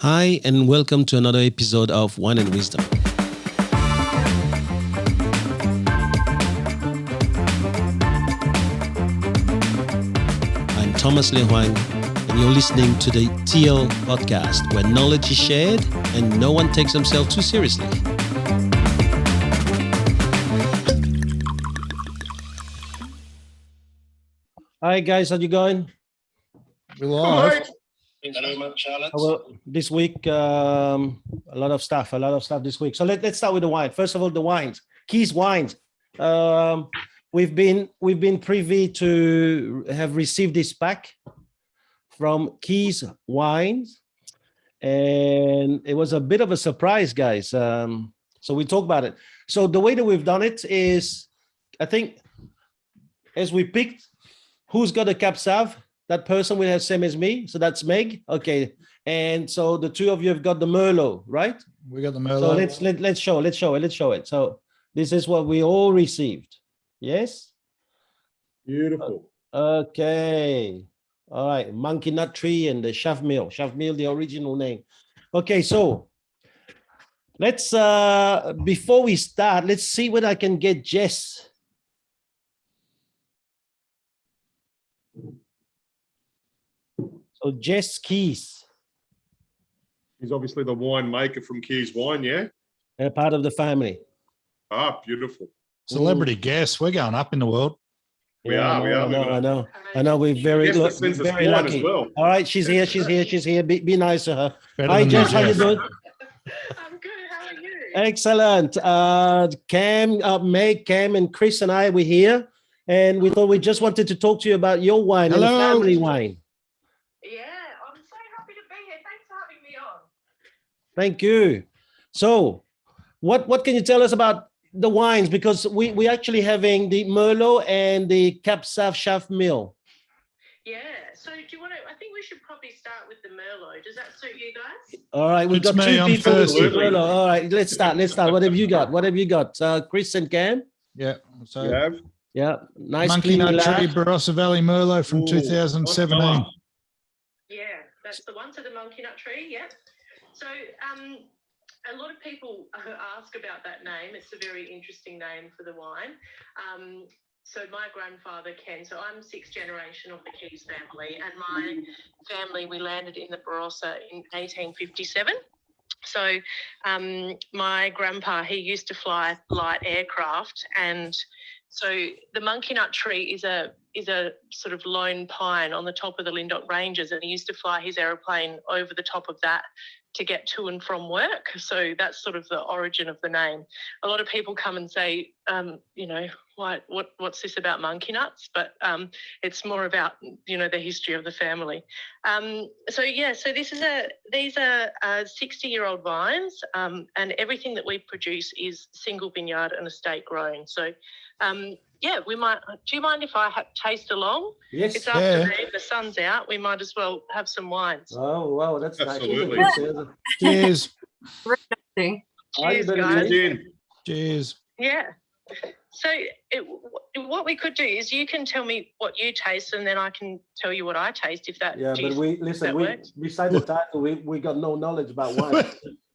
Hi, and welcome to another episode of Wine and Wisdom. I'm Thomas Le Hoang, and you're listening to the TL podcast, where knowledge is shared and no one takes themselves too seriously. Hi guys, how you going? We're live. Thanks very much, Charlotte. Well, this week, a lot of stuff this week. So let's start with the wine. First of all, the wines, Kies wines. We've been privy to have received this pack from Kies Wines, and it was a bit of a surprise, guys. So we talk about it. So the way that we've done it is, I think, as we picked who's got a Cap Sav, that person will have same as me. So that's Meg. Okay. And so the two of you have got the Merlot, right? We got the Merlot. So let's show it. So this is what we all received. Yes? Beautiful. Okay. All right. Monkey Nut Tree and the Chavmil. Chavmil, the original name. Okay, so let's before we start, let's see what I can get Jess. So Jess Kies, He's obviously the winemaker from Kies Wine, yeah? a part of the family. Ah, beautiful. Celebrity guest. We're going up in the world. We I know. We're very, Guess that sends us very wine lucky. as well. All right, she's here. Be nice to her. Better Hi, than Jess, how you Jeff. doing? I'm good. How are you? Excellent. Cam, Meg, Cam, and Chris and I were here, and we thought we just wanted to talk to you about your wine and the Hello. family wine. Yeah, I'm so happy to be here. Thanks for having me on. Thank you. So, what can you tell us about the wines? Because we actually having the Merlot and the Cap Sav Chavmil. Yeah. So do you want to? I think we should probably start with the Merlot. Does that suit you guys? All right, we've It's got me, two I'm people with thirsty. Merlot. All right, let's start. What have you got? Chris and Cam? Yeah. So You have? Yeah, nice Monkey clean Nut glass. Tree Barossa Valley Merlot from Ooh, 2017. nice. Yeah, that's the one. So the monkey nut tree. Yeah. So a lot of people ask about that name. It's a very interesting name for the wine. So my grandfather Ken, so I'm sixth generation of the Kies family, and my family, we landed in the Barossa in 1857. So my grandpa, he used to fly light aircraft, and so the monkey nut tree is a sort of lone pine on the top of the Lindot Ranges, and he used to fly his aeroplane over the top of that to get to and from work. So that's sort of the origin of the name. A lot of people come and say, what's this about monkey nuts? But it's more about, the history of the family. So these are 60-year-old vines, and everything that we produce is single vineyard and estate grown. So we might. Do you mind if I taste along? Yes. It's afternoon. The sun's out. We might as well have some wines. Oh, wow, that's Absolutely. nice. Cheers. Cheers, better guys. In. Cheers. Yeah. So what we could do is you can tell me what you taste, and then I can tell you what I taste. If that Yeah, do you but think that works? beside the title, we got no knowledge about wine.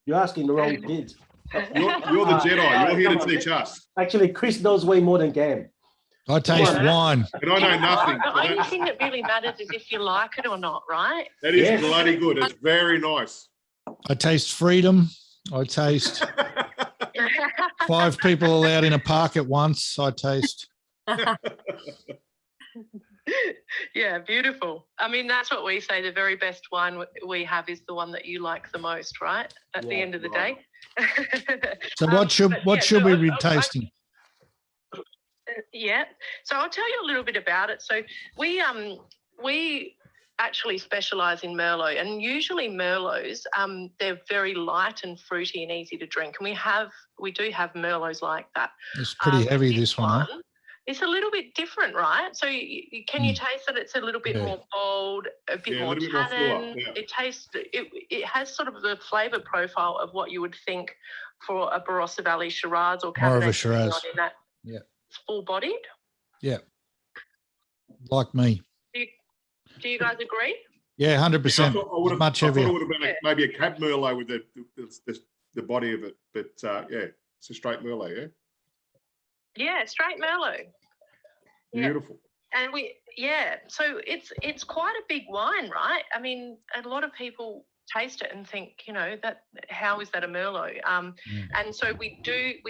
You're asking the wrong kids. You're the Jedi. You're here to teach us. Actually, Chris knows way more than Cam. I taste wine. And I know nothing. The So only that, thing that really matters is if you like it or not, right? that is Yes. bloody good. It's very nice. I taste freedom. I taste 5 people allowed in a park at once. I taste. Yeah, beautiful. I mean, that's what we say. The very best wine we have is the one that you like the most, right? At the Yeah, end of the right. day. So what should we be tasting? Yeah. So I'll tell you a little bit about it. So we actually specialise in Merlot, and usually Merlots, they're very light and fruity and easy to drink. And we do have Merlots like that. It's pretty heavy, this one. Huh? It's a little bit different, right? So can you taste that it's a little bit Yeah. more bold, a bit Yeah, a more little bit more fuller, tannin? yeah. It has sort of the flavour profile of what you would think for a Barossa Valley Shiraz or More of a Cabernet Shiraz. Sauvignon in that. Yeah. It's full-bodied. Yeah. Like me. Do you guys agree? Yeah, 100%. I thought Much it heavier. would have been maybe a cab Merlot with the body of it, but yeah, it's a straight Merlot, yeah? Yeah, straight Merlot. Yeah. Beautiful. And so it's quite a big wine, right? I mean, a lot of people taste it and think, that how is that a Merlot? And so we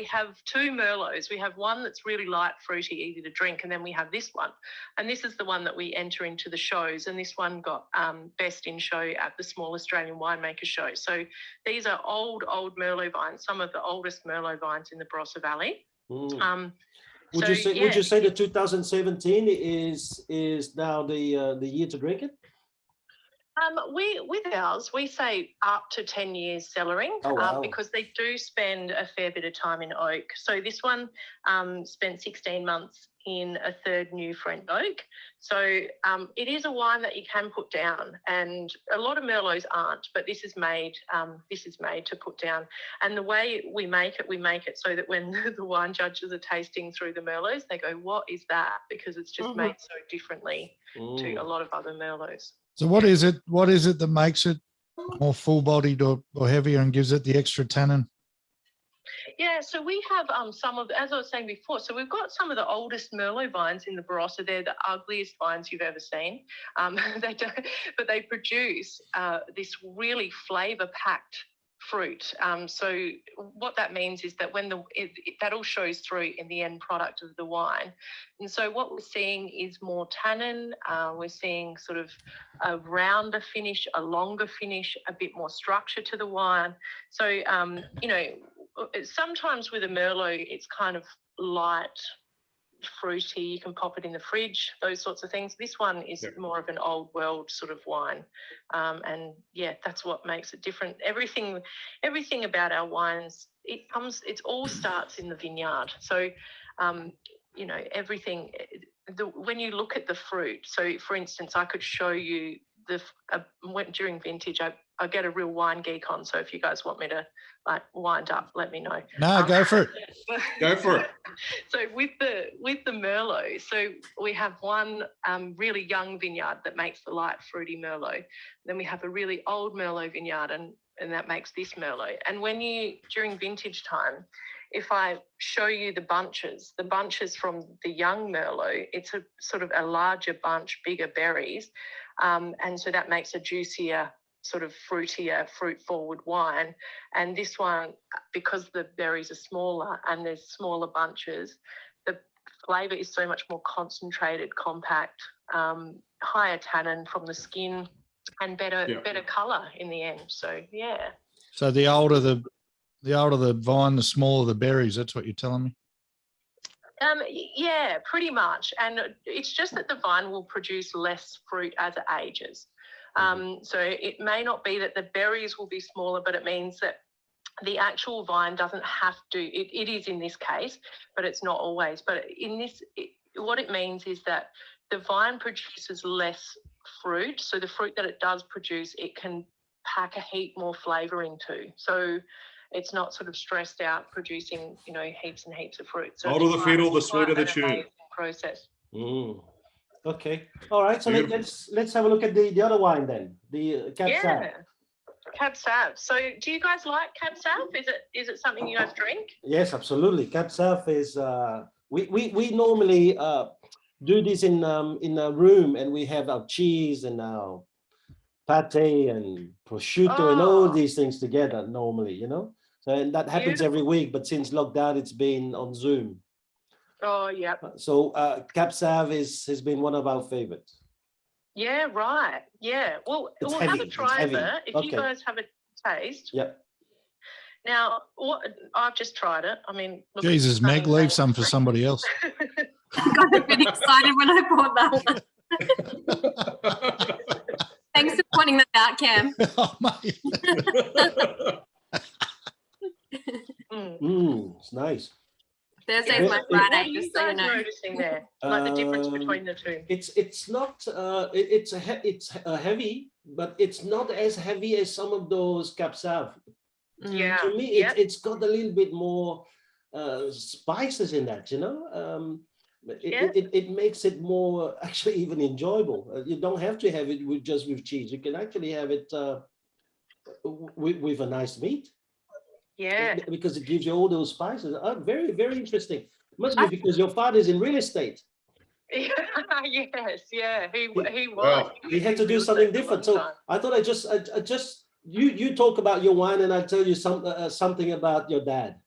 have two Merlots. We have one that's really light, fruity, easy to drink, and then we have this one. And this is the one that we enter into the shows, and this one got best in show at the Small Australian Winemaker Show. So these are old Merlot vines, some of the oldest Merlot vines in the Barossa Valley. Would you say the 2017 is now the year to drink it? With ours, we say up to 10 years cellaring. Oh, wow. Because they do spend a fair bit of time in oak. So this one spent 16 months in a third new French oak. So it is a wine that you can put down, and a lot of Merlots aren't, but this is made to put down. And the way we make it so that when the wine judges are tasting through the Merlots, they go, "What is that?" Because it's just made so differently to a lot of other Merlots. So what is it? What is it that makes it more full-bodied or heavier and gives it the extra tannin? Yeah, so we have some of, as I was saying before, so we've got some of the oldest Merlot vines in the Barossa. They're the ugliest vines you've ever seen. They don't, but they produce this really flavour-packed fruit. So what that means is that when that all shows through in the end product of the wine. And so what we're seeing is more tannin. We're seeing sort of a rounder finish, a longer finish, a bit more structure to the wine. So, sometimes with a Merlot, it's kind of light, fruity. You can pop it in the fridge, those sorts of things. This one is more of an old world sort of wine. And yeah, that's what makes it different. Everything about our wines, it all starts in the vineyard. So, everything, when you look at the fruit, so for instance, I could show you during vintage, I get a real wine geek on. So if you guys want me to wind up, let me know. No, go for it. Go for it. So with the Merlot, so we have one really young vineyard that makes the light fruity Merlot. Then we have a really old Merlot vineyard, and that makes this Merlot. And during vintage time, if I show you the bunches from the young Merlot, it's a sort of a larger bunch, bigger berries. And so that makes a juicier, sort of fruitier, fruit-forward wine. And this one, because the berries are smaller and there's smaller bunches, the flavour is so much more concentrated, compact, higher tannin from the skin, and better colour in the end. So, yeah. So the older the vine, the smaller the berries. That's what you're telling me? Yeah, pretty much. And it's just that the vine will produce less fruit as it ages. So it may not be that the berries will be smaller, but it means that the actual vine doesn't have to, it is in this case, but it's not always. But in this, what it means is that the vine produces less fruit. So the fruit that it does produce, it can pack a heap more flavour into. So it's not sort of stressed out producing, heaps and heaps of fruit. So older the fiddle, the sweeter the tune. Process. Okay. All right. So let's have a look at the other wine then. The Cab Sav. Cab Sav. So do you guys like Cab Sav? Is it something you guys drink? Yes, absolutely. Cab Sav is we normally do this in a room, and we have our cheese and our pate and prosciutto and all these things together normally, So and that happens every week, but since lockdown, it's been on Zoom. Oh, yeah. So Cab Sav has been one of our favorites. Yeah, right. Yeah. Well, we'll have a try of it if you guys have a taste. Yeah. Now, I've just tried it. I mean, look, Jesus, Meg, leave some for somebody else. I got a bit excited when I bought that one. Thanks for pointing that out, Cam. Oh, mate. It's nice. Thursday's my Friday. What are you guys noticing there? Like the difference between the two? It's not it's heavy, but it's not as heavy as some of those Cab Sav. Yeah. To me, it's got a little bit more spices in that, It makes it more actually even enjoyable. You don't have to have it just with cheese. You can actually have it with a nice meat. Yeah. Because it gives you all those spices. Very, very interesting. Must be because your father's in real estate. Yes, yeah, he was. Wow. He had to do something different. So I thought I just you talk about your wine and I tell you something about your dad.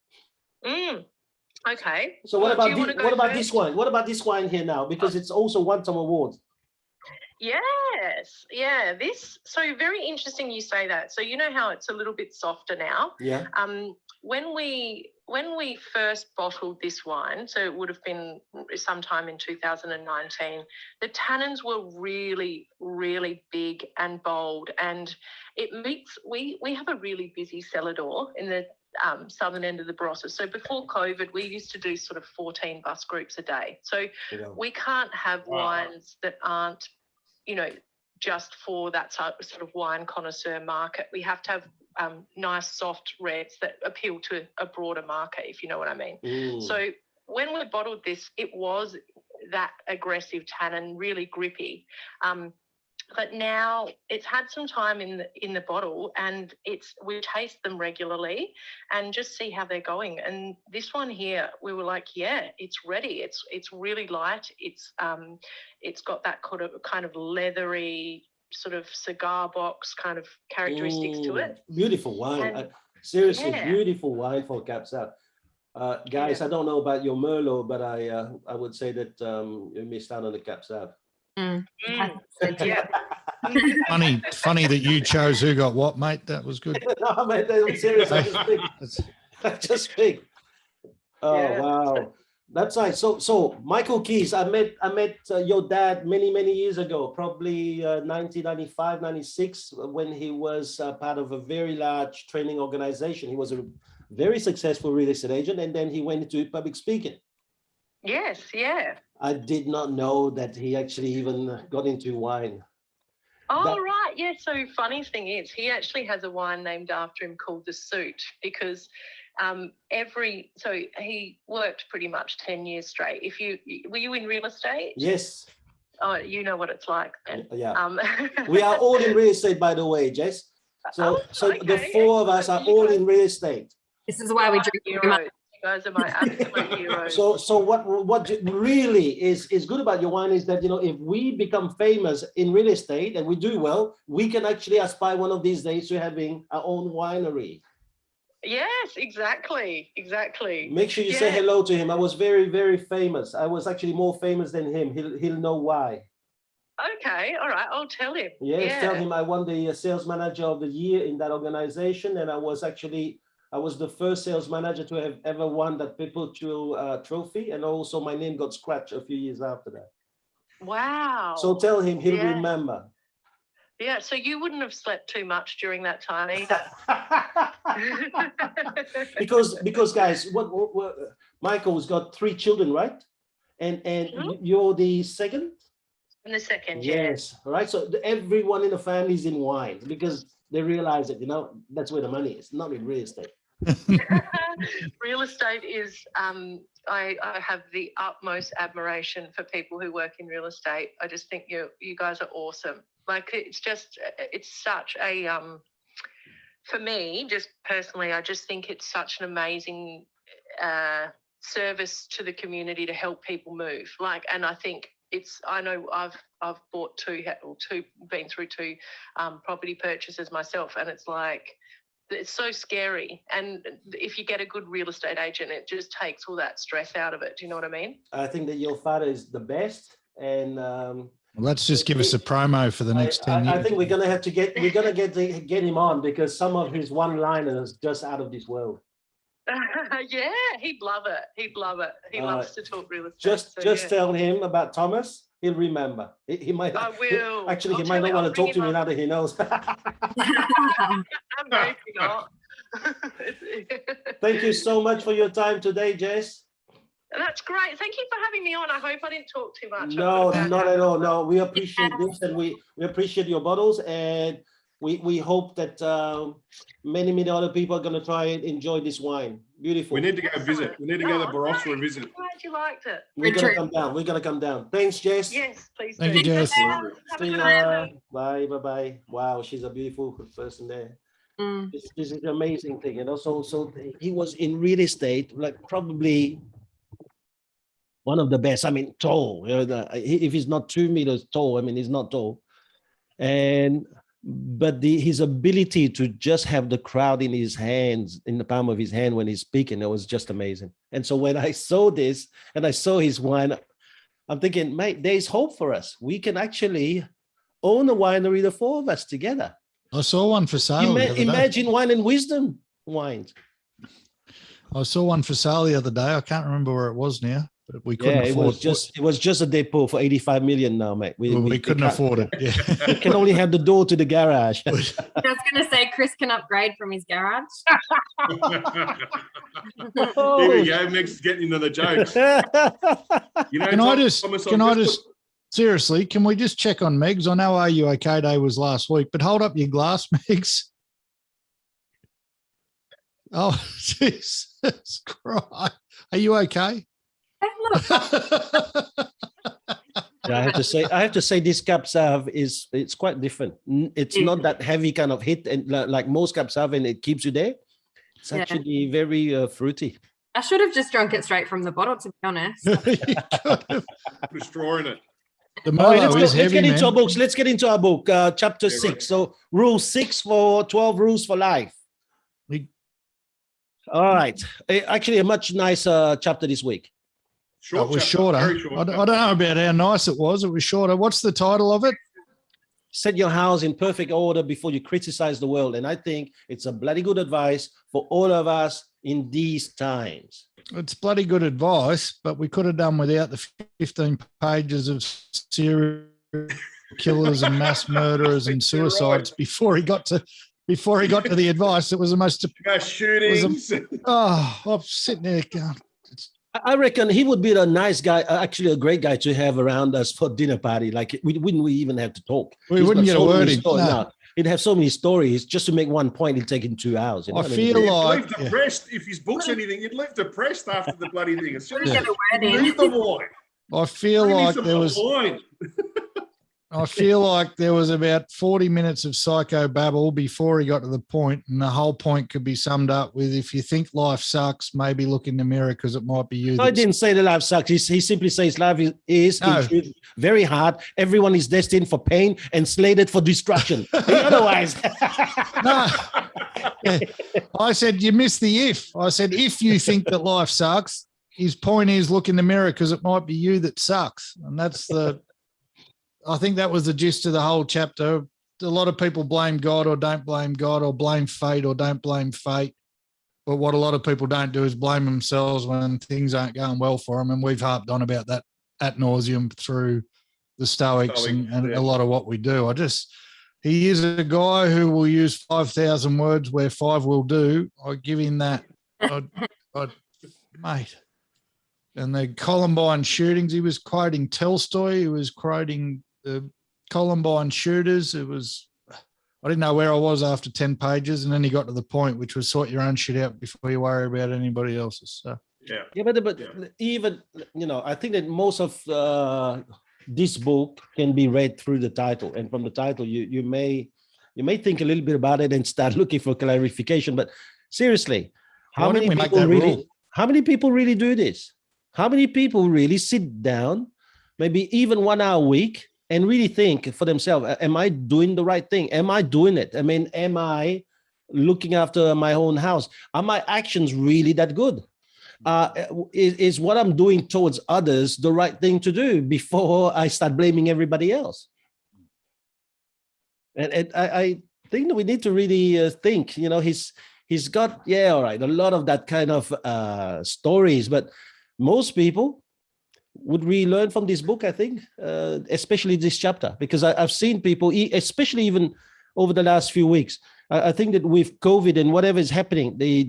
Okay. So what about this wine? What about this wine here now? Because it's also won some awards. Yes, yeah. So very interesting you say that. So you know how it's a little bit softer now. Yeah. When we first bottled this wine, so it would have been sometime in 2019, the tannins were really, really big and bold, and it makes we have a really busy cellar door in the southern end of the Barossa. So before COVID, we used to do sort of 14 bus groups a day. So we can't have wines that aren't, just for that sort of wine connoisseur market. We have to have nice soft reds that appeal to a broader market, if you know what I mean. So when we bottled this, it was that aggressive tannin, really grippy. But now it's had some time in the bottle, and we taste them regularly and just see how they're going. And this one here, we were like, yeah, it's ready. It's really light. It's got that kind of leathery sort of cigar box kind of characteristics to it. Beautiful wine. Seriously, beautiful wine for Caps Out. Guys, I don't know about your Merlot, but I would say that you missed out on the Caps Out. Yeah. Funny that you chose who got what, mate. That was good. No, mate, that was serious. I just speak. Oh, yeah. Wow. That's nice. So Michael Kies, I met your dad many years ago, probably 1995, 96, when he was part of a very large training organization. He was a very successful real estate agent, and then he went into public speaking. Yes, yeah. I did not know that he actually even got into wine. Oh, right. Yeah. So funny thing is, he actually has a wine named after him called The Suit, because so he worked pretty much 10 years straight. Were you in real estate? Yes. Oh, you know what it's like then. Yeah. We are all in real estate, by the way, Jess. So the four of us are all in real estate. This is why we drink. You guys are my absolute heroes. So what really is good about your wine is that, if we become famous in real estate and we do well, we can actually aspire one of these days to having our own winery. Yes, exactly. Make sure you say hello to him. I was very, very famous. I was actually more famous than him. He'll know why. Okay, all right. I'll tell him. Yes, tell him I won the sales manager of the year in that organization, and I was the first sales manager to have ever won that People trophy, and also my name got scratched a few years after that. Wow. So tell him he'll remember. Yeah, so you wouldn't have slept too much during that time either. because guys, what Michael's got 3 children, right? And you're the second? I'm the second, yes. All right. So everyone in the family is in wine because they realize that, that's where the money is, not in real estate. Real estate is, I have the utmost admiration for people who work in real estate. I just think you guys are awesome. Like, it's such a, for me, just personally, I just think it's such an amazing service to the community to help people move. Like, and I think I know I've bought been through 2 property purchases myself, and it's like, it's so scary. And if you get a good real estate agent, it just takes all that stress out of it. Do you know what I mean? I think that your father is the best. And let's just give us a promo for the next 10 years. I think we're gonna get him on, because some of his one-liners just out of this world. Yeah, he'd love it. He loves to talk real estate. Just tell him about Thomas. He'll remember. He might. I will. Actually, he might not want to talk to me now that he knows. I'm hoping not. Thank you so much for your time today, Jess. That's great. Thank you for having me on. I hope I didn't talk too much. No, not at all. No, we appreciate this, and we appreciate your bottles. And we hope that many other people are going to try and enjoy this wine. Beautiful. We need to go visit. We need to go to Barossa for a visit. Glad you liked it. We're going to come down. We're going to come down. Thanks, Jess. Yes, please Thank do. you, Jess. Have a See good ya. night. Bye. Wow, she's a beautiful person there. Mm. This is an amazing thing, you know. So he was in real estate, like probably one of the best. I mean, tall. You know, if he's not 2 meters tall, I mean, he's not tall. But his ability to just have the crowd in his hands, in the palm of his hand when he's speaking, it was just amazing. And so when I saw this and I saw his wine, I'm thinking, mate, there's hope for us. We can actually own a winery, the four of us together. I saw one for sale. the other day. Imagine Wine and Wisdom wines. I saw one for sale the other day. I can't remember where it was now, but we couldn't Yeah, afford it was just a depot for 85 million now, mate. we couldn't afford it. We Yeah. can only have the door to the garage. I was going to say Chris can upgrade from his garage. Here we go. Meg's is getting into the jokes. You know, Can I Thomas, just seriously, can we just check on Megs? I know Are You OK Day was last week, but hold up your glass, Megs. Oh, Jesus Christ. Are you okay? Hey, look, Yeah, I have to say this Cab Sauv it's quite different. It's not that heavy kind of hit and like most Cab Sauv, and it keeps you there. It's Yeah. actually very fruity. I should have just drunk it straight from the bottle, to be honest. Put a straw in it. The All right, Merlot is let's heavy, get into man. our books. Let's get into our book, chapter Yeah, 6. right. So rule 6 for 12 rules for life. We- All right. Actually, a much nicer chapter this week. Short It was chapter, shorter. very short I don't know about how nice it was. It was shorter. What's the title of it? Set your house in perfect order before you criticize the world. And I think it's a bloody good advice for all of us in these times. It's bloody good advice, but we could have done without the 15 pages of serial killers and mass murderers and You're right. suicides before he got to the advice. It was the most. shootings. Oh, I'm sitting there going, I reckon he would be a nice guy, actually a great guy to have around us for dinner party. Like we wouldn't even have to talk. we He's wouldn't got get a so word many in. stories. No. No, he'd have so many stories just to make one point. It'd take him 2 hours. You know I what mean? feel You'd like- leave depressed if his book's anything. You'd leave depressed after the bloody thing. As soon as Get a word you in. leave the wine, I feel bring me like some there was. wine. I feel like there was about 40 minutes of psycho babble before he got to the point, and the whole point could be summed up with: if you think life sucks, maybe look in the mirror because it might be you. I didn't say that life sucks. He simply says life is No. in truth, very hard. Everyone is destined for pain and slated for destruction. Otherwise, No. Yeah. I said you missed the if. I said if you think that life sucks, his point is look in the mirror because it might be you that sucks, and that's the. I think that was the gist of the whole chapter. A lot of people blame God or don't blame God, or blame fate or don't blame fate. But what a lot of people don't do is blame themselves when things aren't going well for them. And we've harped on about that ad nauseum through the Stoics and yeah. a lot of what we do. He is a guy who will use 5,000 words where 5 will do. I give him that. Mate. And the Columbine shootings, he was quoting Tolstoy. He was quoting the Columbine shooters. I didn't know where I was after 10 pages. And then he got to the point, which was sort your own shit out before you worry about anybody else's. So. Yeah. but Yeah. even, I think that most of this book can be read through the title. And from the title, you may think a little bit about it and start looking for clarification. But seriously, how Why many didn't we make people that really rule? How many people really do this? How many people really sit down, maybe even 1 hour a week, and really think for themselves, am I doing the right thing? Am I doing it? I mean, am I looking after my own house? Are my actions really that good? Is what I'm doing towards others the right thing to do before I start blaming everybody else? And I think that we need to really think, he's got, all right, a lot of that kind of stories, but most people would really learn from this book, I think, especially this chapter, because I've seen people, especially even over the last few weeks, I think that with COVID and whatever is happening, the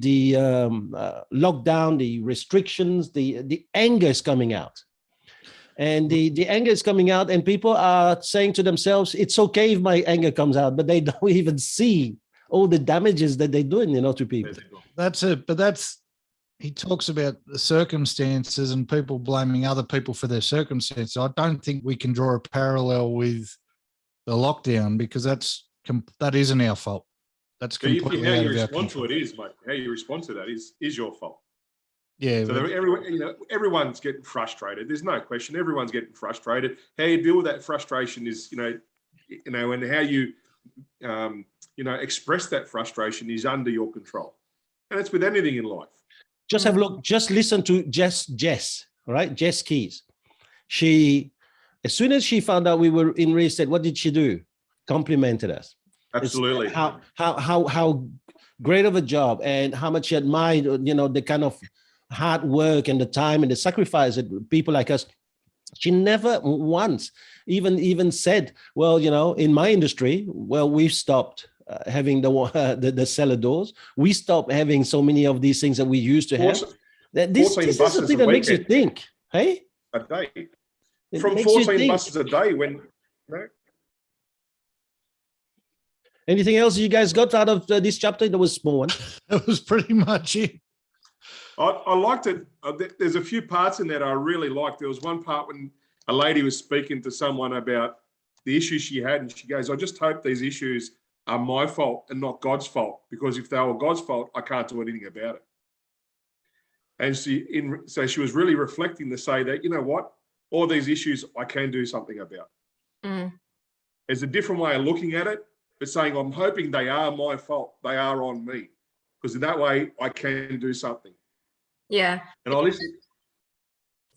lockdown, the restrictions, the anger is coming out. and the anger is coming out, and people are saying to themselves, it's okay if my anger comes out, but they don't even see all the damages that they're doing, to people. That's it. But he talks about the circumstances and people blaming other people for their circumstances. I don't think we can draw a parallel with the lockdown, because that isn't our fault. That's completely how out you of our respond to control. it is, mate. How you respond to that is your fault. Yeah. So everyone's getting frustrated. There's no question. Everyone's getting frustrated. How you deal with that frustration is, and how you, express that frustration is under your control. And it's with anything in life. Just have a look. Just listen to Jess, all right? Jess Kies. She, as soon as she found out we were in real estate, what did she do? Complimented us. Absolutely. It's how great of a job, and how much she admired, the kind of hard work and the time and the sacrifice that people like us. She never once even said, well, in my industry, well, we've stopped having the cellar doors. We stopped having so many of these things that we used to have. This is the thing that makes you think, hey? A day. From 14 buses a day when... Anything else you guys got out of this chapter? That was a small one. That was pretty much it. I liked it. There's a few parts in that I really liked. There was one part when a lady was speaking to someone about the issues she had, and she goes, I just hope these issues are my fault and not God's fault, because if they were God's fault, I can't do anything about it. And so she was really reflecting to say that, you know what, all these issues I can do something about. There's a different way of looking at it, but saying I'm hoping they are my fault, they are on me, because in that way I can do something. Yeah. And I listen.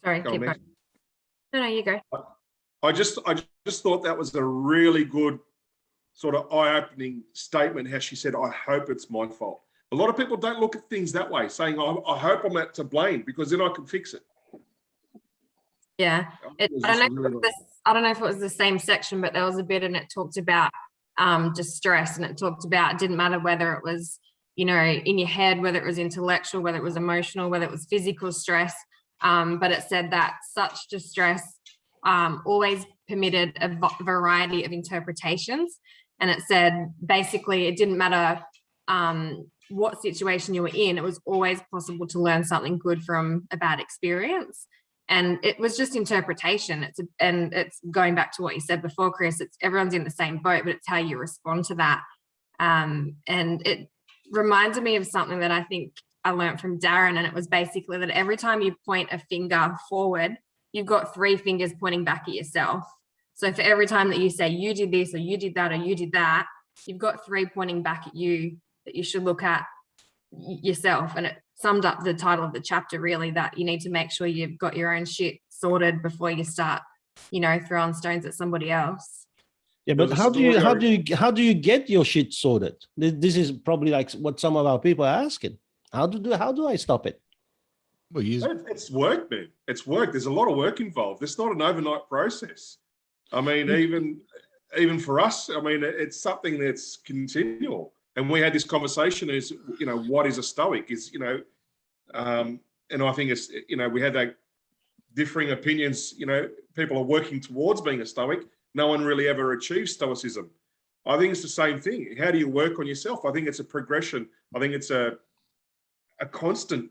Sorry, keep going. No, you go. I just thought that was a really good sort of eye-opening statement, how she said, I hope it's my fault. A lot of people don't look at things that way, saying, I hope I'm to blame, because then I can fix it. Yeah. I don't know if it was the same section, but there was a bit and it talked about distress, and it talked about it didn't matter whether it was, in your head, whether it was intellectual, whether it was emotional, whether it was physical stress. But it said that such distress always permitted a variety of interpretations. And it said, basically, it didn't matter what situation you were in, it was always possible to learn something good from a bad experience. And it was just interpretation. It's going back to what you said before, Chris, everyone's in the same boat, but it's how you respond to that. And it reminded me of something that I think I learned from Darren, and it was basically that every time you point a finger forward, you've got 3 fingers pointing back at yourself. So for every time that you say you did this or you did that or you did that, you've got 3 pointing back at you that you should look at yourself. And it summed up the title of the chapter, really, that you need to make sure you've got your own shit sorted before you start, throwing stones at somebody else. Yeah, but how do you get your shit sorted? This is probably like what some of our people are asking. How do I stop it? Well, it's work, man. It's work. There's a lot of work involved. It's not an overnight process. I mean, even for us, I mean, it's something that's continual. And we had this conversation is, what is a stoic? And I think it's, we had that differing opinions. People are working towards being a stoic. No one really ever achieves stoicism. I think it's the same thing. How do you work on yourself? I think it's a progression. I think it's a constant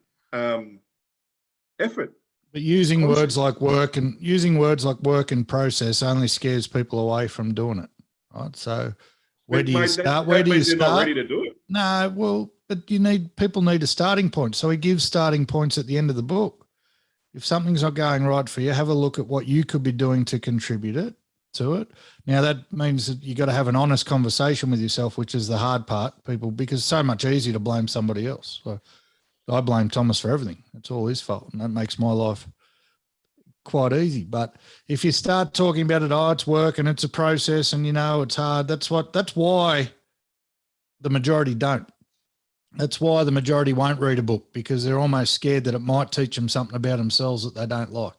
effort. But using words like work and process only scares people away from doing it, right? So where do you start? Where do you start? Not ready to do it. No, well, but people need a starting point. So he gives starting points at the end of the book. If something's not going right for you, have a look at what you could be doing to contribute to it. Now that means that you got to have an honest conversation with yourself, which is the hard part, people, because it's so much easier to blame somebody else. So I blame Thomas for everything. It's all his fault, and that makes my life quite easy. But if you start talking about it, it's work and it's a process, and it's hard. That's why the majority don't. That's why the majority won't read a book, because they're almost scared that it might teach them something about themselves that they don't like.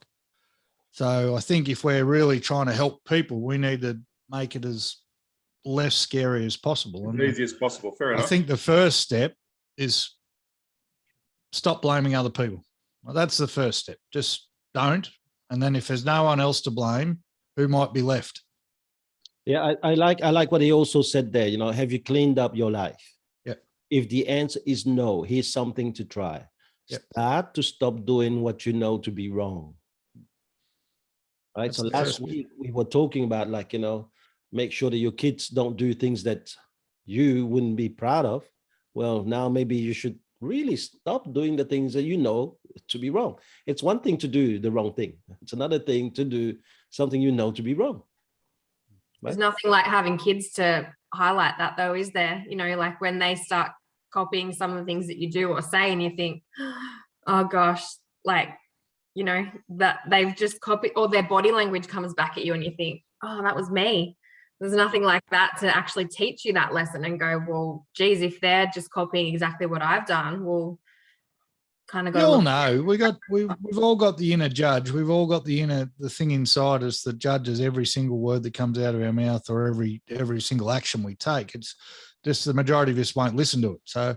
So I think if we're really trying to help people, we need to make it as less scary as possible. As easy as possible. Fair enough. I think the first step is stop blaming other people. Well, that's the first step. Just don't. And then if there's no one else to blame, who might be left? Yeah, I like what he also said there. You know, have you cleaned up your life? Yeah. If the answer is no, here's something to try. Yep. Start to stop doing what you know to be wrong. Right. That's So the last first bit. week we were talking about, like, you know, make sure that your kids don't do things that you wouldn't be proud of. Well, now maybe you should really stop doing the things that you know to be wrong. It's one thing to do the wrong thing. It's another thing to do something you know to be wrong. There's Right? nothing like having kids to highlight that, though, is there? You know, like when they start copying some of the things that you do or say, and you think, oh gosh, like, you know, that they've just copied, or their body language comes back at you and you think, oh, that was me. There's nothing like that to actually teach you that lesson and go, well, geez, if they're just copying exactly what I've done, well, kind of We got all to know we've all got the inner judge. We've all got the thing inside us that judges every single word that comes out of our mouth or every single action we take. It's just the majority of us won't listen to it. So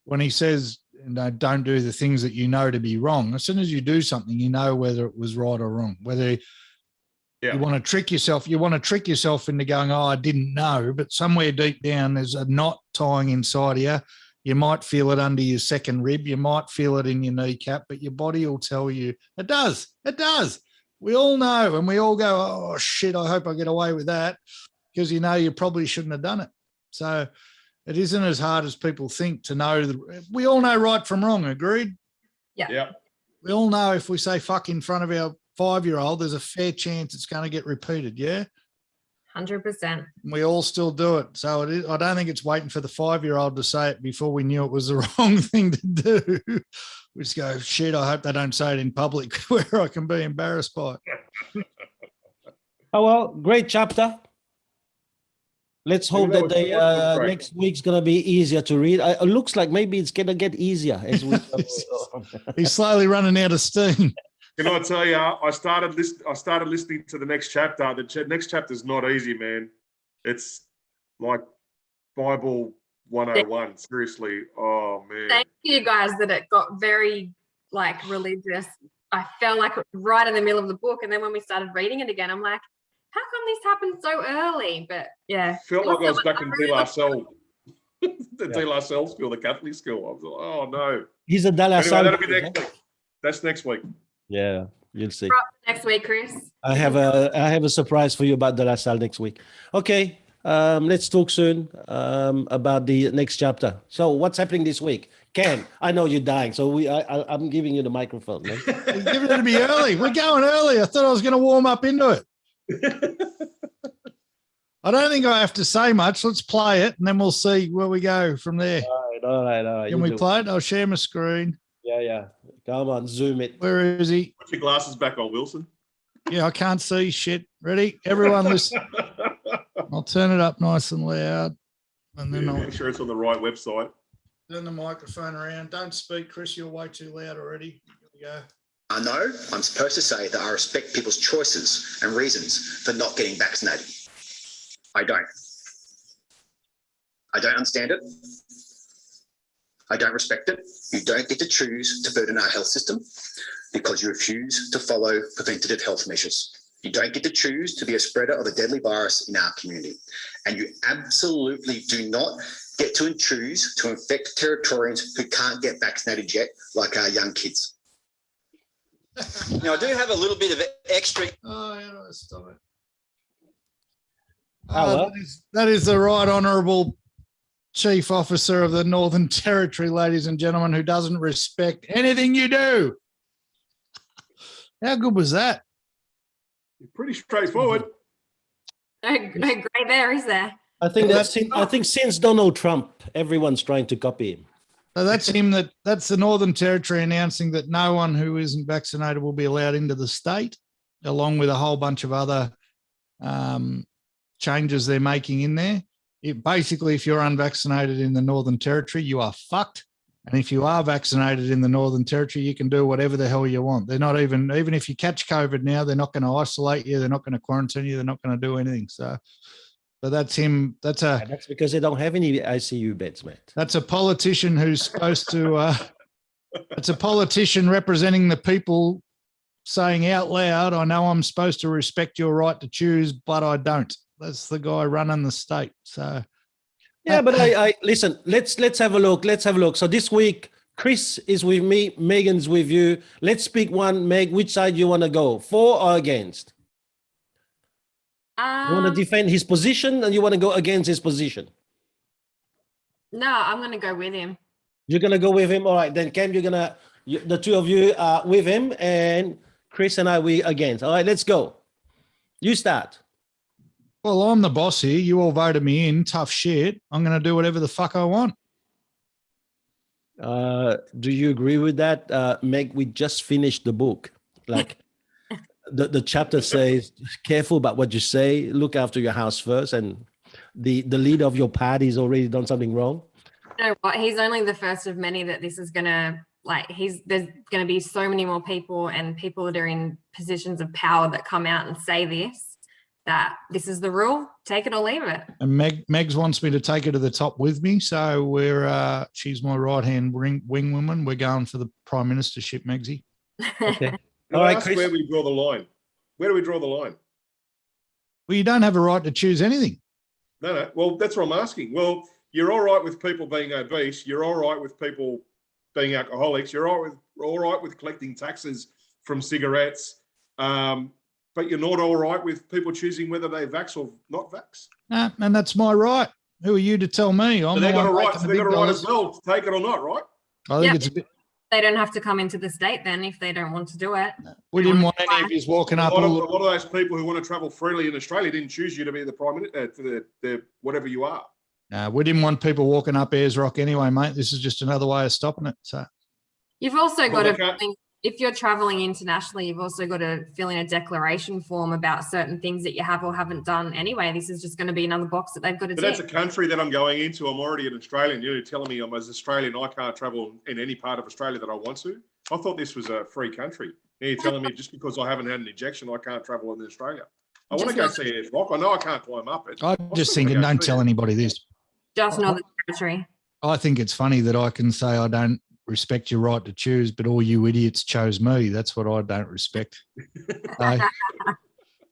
when he says, you know, don't do the things that you know to be wrong, as soon as you do something, you know whether it was right or wrong. Whether you want to trick yourself into going, oh, I didn't know, but somewhere deep down there's a knot tying inside of you. You might feel it under your second rib. You might feel it in your kneecap, but your body will tell you it does. It does. We all know, and we all go, oh, shit, I hope I get away with that, because you know you probably shouldn't have done it. So it isn't as hard as people think to know. We all know right from wrong, agreed? Yeah. We all know if we say fuck in front of our 5-year-old, there's a fair chance it's going to get repeated, yeah? 100%. We all still do it. So it is, I don't think it's waiting for the 5-year-old to say it before we knew it was the wrong thing to do. We just go, shit, I hope they don't say it in public where I can be embarrassed by it. Oh, well, great chapter. Let's hope that that was- the that was great. next week's going to be easier to read. It looks like maybe it's going to get easier as we go. He's slowly running out of steam. Can I tell you, I started listening to the next chapter. The next chapter is not easy, man. It's like Bible 101. Seriously. Oh, man. Thank you guys that it got very like religious. I felt like it was right in the middle of the book. And then when we started reading it again, I'm like, how come this happened so early? But yeah. Felt like I was back in De La really Salle. The De La Salle school, the Catholic school. I was like, oh, no. He's a De La Anyway, Salle that'll be boy, next week. That's next week. Yeah, you'll see. next week, Chris. I have a surprise for you about De La Salle next week. Okay, let's talk soon about the next chapter. So what's happening this week? Ken, I know you're dying, so I'm giving you the microphone. Man. He's giving it to me early. We're going early. I thought I was going to warm up into it. I don't think I have to say much. Let's play it, and then we'll see where we go from there. All right. Can we play it? I'll share my screen. Yeah. Come on, zoom it. Where is he? Put your glasses back on, Wilson. Yeah, I can't see shit. Ready? Everyone listen. I'll turn it up nice and loud. And then I'll Make sure it's on the right website. turn the microphone around. Don't speak, Chris. You're way too loud already. Here we go. I know I'm supposed to say that I respect people's choices and reasons for not getting vaccinated. I don't. I don't understand it. I don't respect it. You don't get to choose to burden our health system because you refuse to follow preventative health measures. You don't get to choose to be a spreader of the deadly virus in our community. And you absolutely do not get to choose to infect Territorians who can't get vaccinated yet, like our young kids. Now, I do have a little bit of extra. Oh, yeah, no, stop it. well. That is the right honourable Chief Officer of the Northern Territory, ladies and gentlemen, who doesn't respect anything you do. How good was that? Pretty straightforward. No grey there, is there? I think since Donald Trump, everyone's trying to copy him. So that's him. That's the Northern Territory announcing that no one who isn't vaccinated will be allowed into the state, along with a whole bunch of other changes they're making in there. Basically, if you're unvaccinated in the Northern Territory, you are fucked. And if you are vaccinated in the Northern Territory, you can do whatever the hell you want. They're not even if you catch COVID now, they're not going to isolate you. They're not going to quarantine you. They're not going to do anything. So that's him. That's because they don't have any ICU beds, mate. That's a politician who's supposed to. It's a politician representing the people saying out loud, I know I'm supposed to respect your right to choose, but I don't. That's the guy running the state. So Yeah, but I listen, let's have a look. Let's have a look. So this week, Chris is with me, Megan's with you. Let's pick one. Meg, which side you want to go? For or against? You want to defend his position and you want to go against his position? No, I'm going to go with him. You're going to go with him? All right, then Cam, the two of you are with him and Chris and I, we against. All right, let's go. You start. Well, I'm the boss here. You all voted me in. Tough shit. I'm going to do whatever the fuck I want. Do you agree with that? Meg, we just finished the book. Like the chapter says, careful about what you say. Look after your house first. And the leader of your party has already done something wrong. You know what? He's only the first of many that this is going to, there's going to be so many more people and people that are in positions of power that come out and say this, that this is the rule, take it or leave it. And Megs wants me to take her to the top with me. So she's my right-hand wing woman. We're going for the prime ministership, Megsy. Okay. All All right, right, Chris. where we draw the line. Where do we draw the line? Well, you don't have a right to choose anything. No. Well, that's what I'm asking. Well, you're all right with people being obese. You're all right with people being alcoholics. You're all right with collecting taxes from cigarettes. But you're not all right with people choosing whether they vax or not vax. Nah, and that's my right. Who are you to tell me? So they've got a right. They got a right as well to take it or not, right? I think it's a bit. They don't have to come into the state then if they don't want to do it. We didn't want any of you walking up. A lot of those people who want to travel freely in Australia didn't choose you to be the prime minister for the whatever you are. No, we didn't want people walking up Ayers Rock anyway, mate. This is just another way of stopping it. So you've also got to think, if you're traveling internationally, you've also got to fill in a declaration form about certain things that you have or haven't done anyway. This is just going to be another box that they've got to do. But that's a country that I'm going into. I'm already an Australian. You're telling me I'm as Australian, I can't travel in any part of Australia that I want to. I thought this was a free country. Now you're telling me just because I haven't had an injection, I can't travel in Australia. I want to go see Ayers Rock. I know I can't climb up it. I'm just thinking, don't tell anybody this. Just Northern Territory. I think it's funny that I can say I don't respect your right to choose, but all you idiots chose me. That's what I don't respect.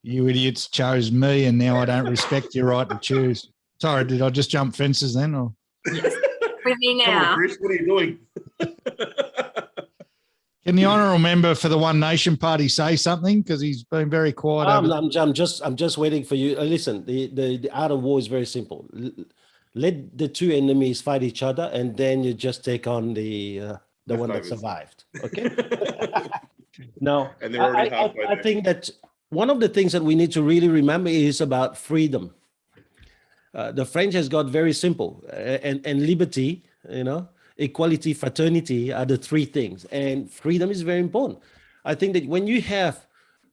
You idiots chose me, and now I don't respect your right to choose. Sorry, did I just jump fences then? Or? With me now. Come on, Chris, what are you doing? Can the honourable member for the One Nation Party say something? Because he's been very quiet. I'm just waiting for you. Listen, the art of war is very simple. Let the two enemies fight each other, and then you just take on the one that survived. Okay. Now, and they're already halfway I think that one of the things that we need to really remember is about freedom. The French has got very simple, and liberty, equality, fraternity are the three things, and freedom is very important. I think that when you have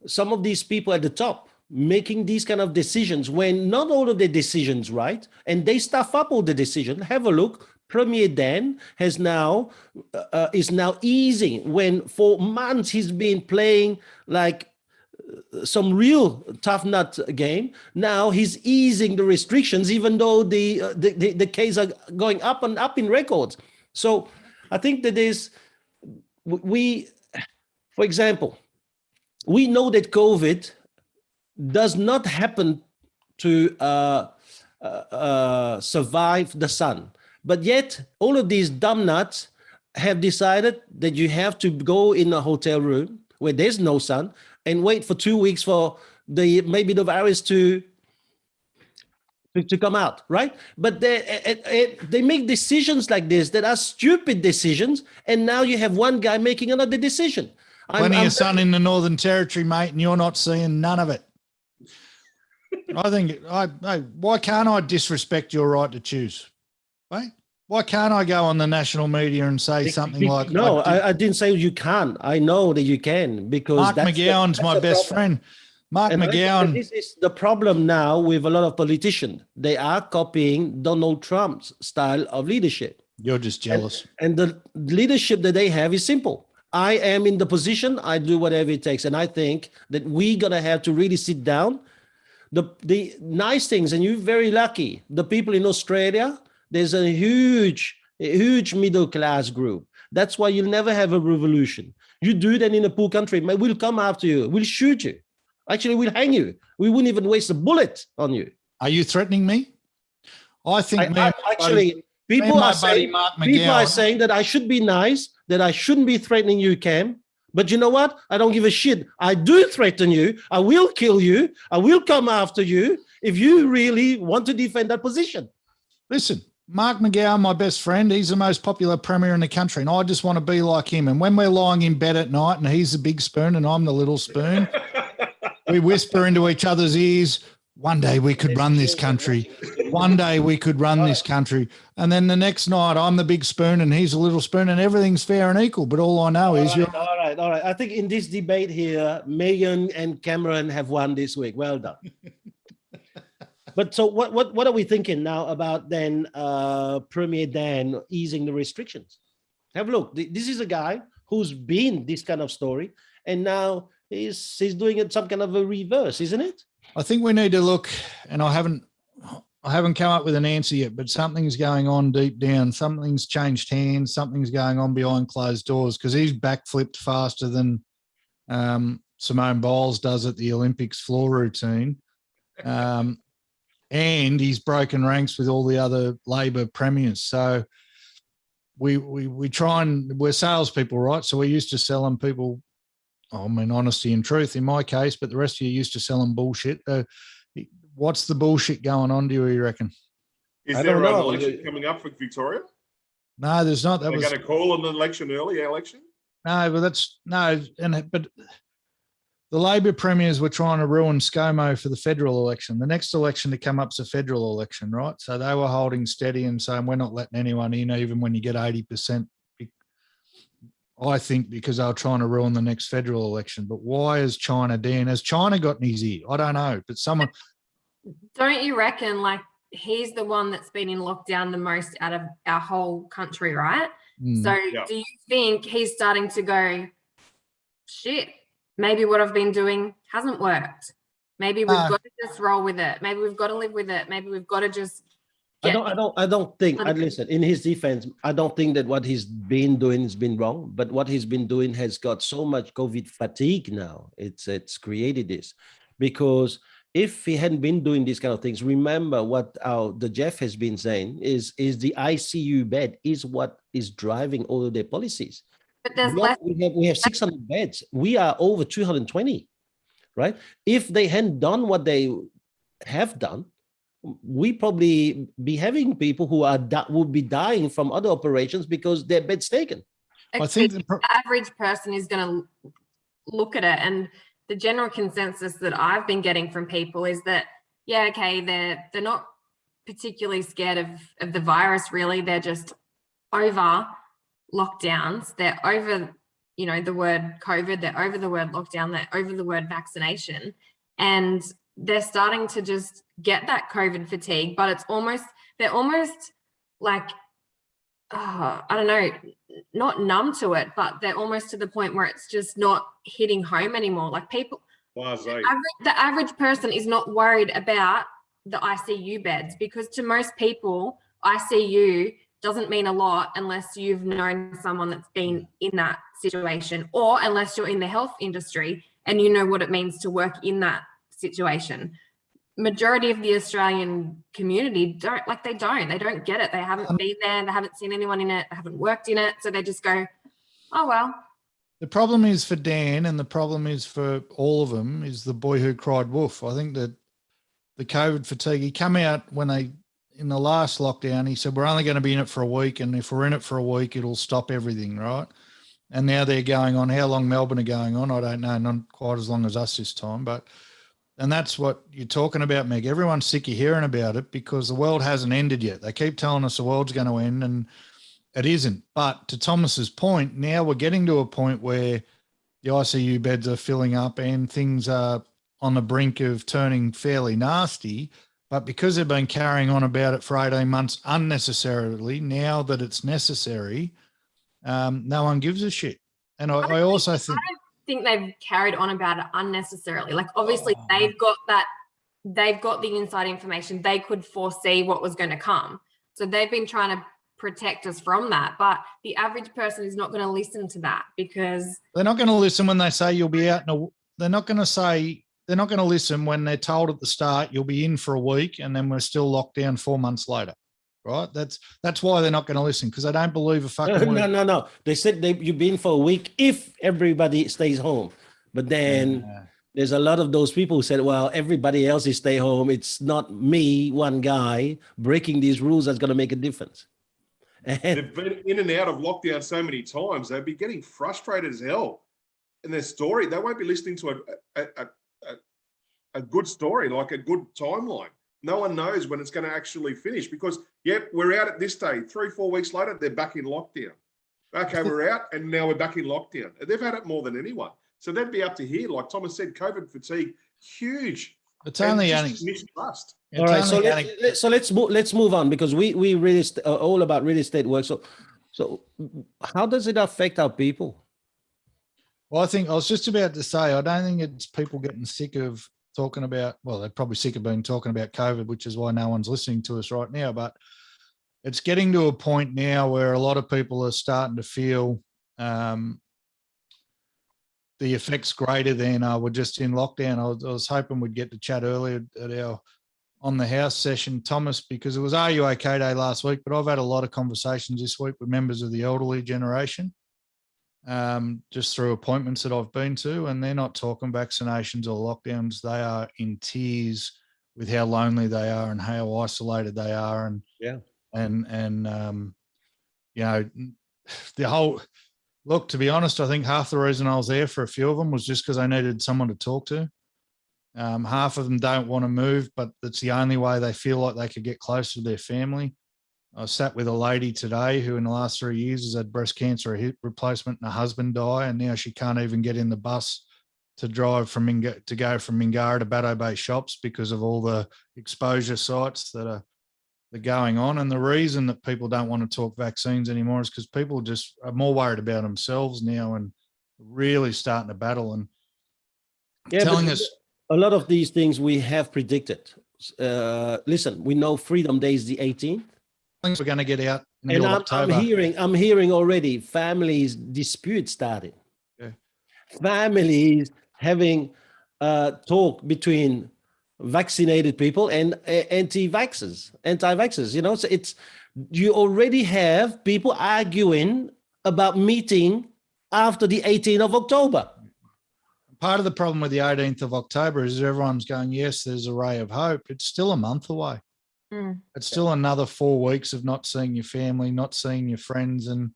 some of these people at the top making these kind of decisions, when not all of the decisions right, and they stuff up all the decisions, have a look. Premier Dan is now easing, when for months he's been playing like some real tough nut game. Now he's easing the restrictions, even though the cases are going up and up in records. So I think that for example, we know that COVID does not happen to survive the sun. But yet, all of these dumb nuts have decided that you have to go in a hotel room where there's no sun and wait for 2 weeks for maybe the virus to come out, right? But they make decisions like this that are stupid decisions, and now you have one guy making another decision. Plenty of sun in the Northern Territory, mate, and you're not seeing none of it. I think, why can't I disrespect your right to choose? Right? Why can't I go on the national media and say something like... No, I didn't say you can't. I know that you can, because... Mark McGowan's my best friend. Mark McGowan... This is the problem now with a lot of politicians. They are copying Donald Trump's style of leadership. You're just jealous. And the leadership that they have is simple. I am in the position, I do whatever it takes. And I think that we're going to have to really sit down. The nice things, and you're very lucky, the people in Australia, there's a huge a huge middle class group. That's why you'll never have a revolution. You do that in a poor country, we'll come after you. We'll shoot you. Actually, we'll hang you. We wouldn't even waste a bullet on you. Are you threatening me? I think people are saying that I should be nice, that I shouldn't be threatening you, Cam. But you know what? I don't give a shit. I do threaten you. I will kill you. I will come after you if you really want to defend that position. Listen, Mark McGowan, my best friend, he's the most popular premier in the country, and I just want to be like him. And when we're lying in bed at night and he's the big spoon and I'm the little spoon, we whisper into each other's ears, one day we could run this country. One day we could run this country. And then the next night I'm the big spoon and he's a little spoon and everything's fair and equal. But all I know is you're... All right. I think in this debate here, Megan and Cameron have won this week. Well done. But so what are we thinking now about then Premier Dan easing the restrictions? Have a look. This is a guy who's been this kind of story, and now he's doing it some kind of a reverse, isn't it? I think we need to look, and I haven't come up with an answer yet, but something's going on deep down. Something's changed hands. Something's going on behind closed doors, because he's backflipped faster than Simone Biles does at the Olympics floor routine. And he's broken ranks with all the other Labor premiers. So we try and we're salespeople, right? So we're used to selling people, honesty and truth in my case, but the rest of you used to selling bullshit. What's the bullshit going on, do you reckon? Is there an election coming up for Victoria? No, there's not. They're going to call an election early, election? No, but the Labor premiers were trying to ruin ScoMo for the federal election. The next election to come up is a federal election, right? So they were holding steady and saying, we're not letting anyone in, even when you get 80%. I think because they were trying to ruin the next federal election. But why has China got in his ear? I don't know. But someone... Don't you reckon, like, he's the one that's been in lockdown the most out of our whole country, right? So do you think he's starting to go, shit, maybe what I've been doing hasn't worked. Maybe we've got to just roll with it. Maybe we've got to live with it. Maybe we've got to just... I don't think, listen, in his defense, I don't think that what he's been doing has been wrong, but what he's been doing has got so much COVID fatigue now. It's created this, because if he hadn't been doing these kind of things, remember what the Jeff has been saying is the ICU bed is what is driving all of their policies. But there's we have 600 beds. We are over 220, right? If they hadn't done what they have done, we probably be having people who would be dying from other operations because their bed's taken. I think the average person is going to look at it, and the general consensus that I've been getting from people is that, yeah, okay, they're not particularly scared of the virus, really. They're just over lockdowns. They're over, the word COVID. They're over the word lockdown. They're over the word vaccination. And they're starting to just get that COVID fatigue, but they're almost like, I don't know, not numb to it, but they're almost to the point where it's just not hitting home anymore. Like people, the average person is not worried about the ICU beds, because to most people, ICU doesn't mean a lot unless you've known someone that's been in that situation, or unless you're in the health industry and you know what it means to work in that situation. Majority of the Australian community don't get it. They haven't been there, they haven't seen anyone in it, they haven't worked in it, so they just go, oh well. The problem is for Dan, and the problem is for all of them, is the boy who cried wolf. I think that the COVID fatigue, he came out in the last lockdown, he said, we're only going to be in it for a week, and if we're in it for a week, it'll stop everything, right? And now they're going on. How long Melbourne are going on, I don't know, not quite as long as us this time, and that's what you're talking about, Meg. Everyone's sick of hearing about it because the world hasn't ended yet. They keep telling us the world's going to end, and it isn't. But to Thomas's point, now we're getting to a point where the ICU beds are filling up and things are on the brink of turning fairly nasty. But because they've been carrying on about it for 18 months unnecessarily, now that it's necessary, no one gives a shit. And I also think... I don't think they've carried on about it unnecessarily. Like, obviously they've got the inside information. They could foresee what was going to come. So they've been trying to protect us from that. But the average person is not going to listen to that because they're not going to listen when they say you'll be out. They're not going to listen when they're told at the start you'll be in for a week and then we're still locked down 4 months later. Right? That's why they're not going to listen, because they don't believe a fucking word. No. They said you've been for a week if everybody stays home. But then there's a lot of those people who said, well, everybody else is stay home. It's not me, one guy, breaking these rules that's going to make a difference. They've been in and out of lockdown so many times, they'd be getting frustrated as hell in their story. They won't be listening to a good story, like a good timeline. No one knows when it's going to actually finish because, yep, we're out at this day. 3-4 weeks later, they're back in lockdown. Okay, we're out and now we're back in lockdown. They've had it more than anyone. So they'd be up to here. Like Thomas said, COVID fatigue, huge. It's only mistrust. All right, so let's move on because we really are all about real estate work. So how does it affect our people? Well, I was just about to say, I don't think it's people getting sick of talking about, well, they're probably sick of being talking about COVID, which is why no one's listening to us right now. But it's getting to a point now where a lot of people are starting to feel the effects greater than we're just in lockdown. I was hoping we'd get to chat earlier at our On the House session, Thomas, because it was Are You OK Day last week, but I've had a lot of conversations this week with members of the elderly generation, just through appointments that I've been to, and they're not talking vaccinations or lockdowns. They are in tears with how lonely they are and how isolated they are. And you know, the whole, look, to be honest, I think half the reason I was there for a few of them was just because I needed someone to talk to. Half of them don't want to move, but it's the only way they feel like they could get closer to their family. I sat with a lady today who in the last 3 years has had breast cancer, a hip replacement, and her husband die, and now she can't even get in the bus to drive from go from Mingara to Batto Bay shops because of all the exposure sites that are going on. And the reason that people don't want to talk vaccines anymore is because people just are more worried about themselves now and really starting to battle and telling us. A lot of these things we have predicted. Listen, we know Freedom Day is the 18th. We're going to get out in the middle of October. I'm hearing already families dispute starting. Yeah. Families having talk between vaccinated people and anti-vaxxers. You know, so you already have people arguing about meeting after the 18th of October. Part of the problem with the 18th of October is everyone's going, yes, there's a ray of hope. It's still a month away. It's still another 4 weeks of not seeing your family, not seeing your friends. And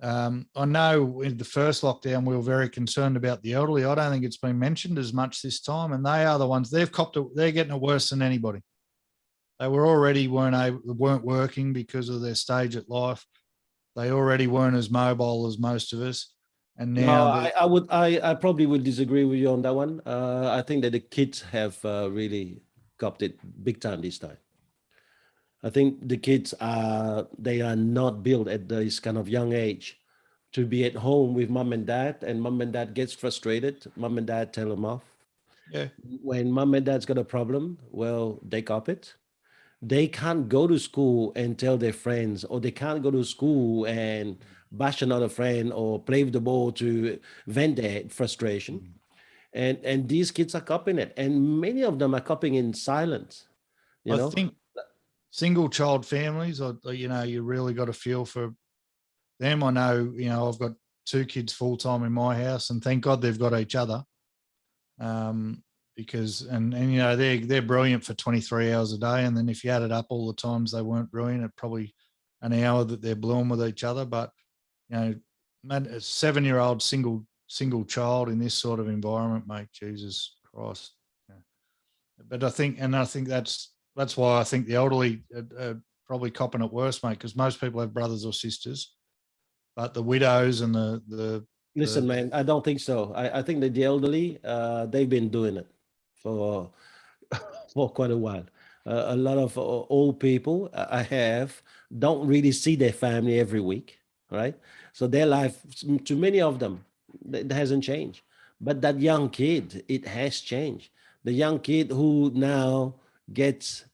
I know in the first lockdown, we were very concerned about the elderly. I don't think it's been mentioned as much this time. And they are the ones, they're getting it worse than anybody. They were already weren't working because of their stage at life. They already weren't as mobile as most of us. And now I probably would disagree with you on that one. I think that the kids have really copped it big time this time. I think the kids they are not built at this kind of young age to be at home with mom and dad gets frustrated. Mom and dad tell them off. Yeah. When mom and dad's got a problem, well, they cop it. They can't go to school and tell their friends, or they can't go to school and bash another friend or play with the ball to vent their frustration. And these kids are copying it. And many of them are copying in silence. I think single child families, you really got to feel for them. I know, I've got 2 kids full-time in my house, and thank God they've got each other. Because they're brilliant for 23 hours a day. And then if you added up all the times they weren't brilliant, it probably an hour that they're blown with each other. But, a 7-year-old single child in this sort of environment, mate, Jesus Christ. Yeah. But I think that's why I think the elderly are probably copping it worse, mate, because most people have brothers or sisters, but the widows and Listen, man, I don't think so. I think that the elderly, they've been doing it for quite a while. A lot of old people I have don't really see their family every week, right? So their life, to many of them, it hasn't changed. But that young kid, it has changed. The young kid who now gets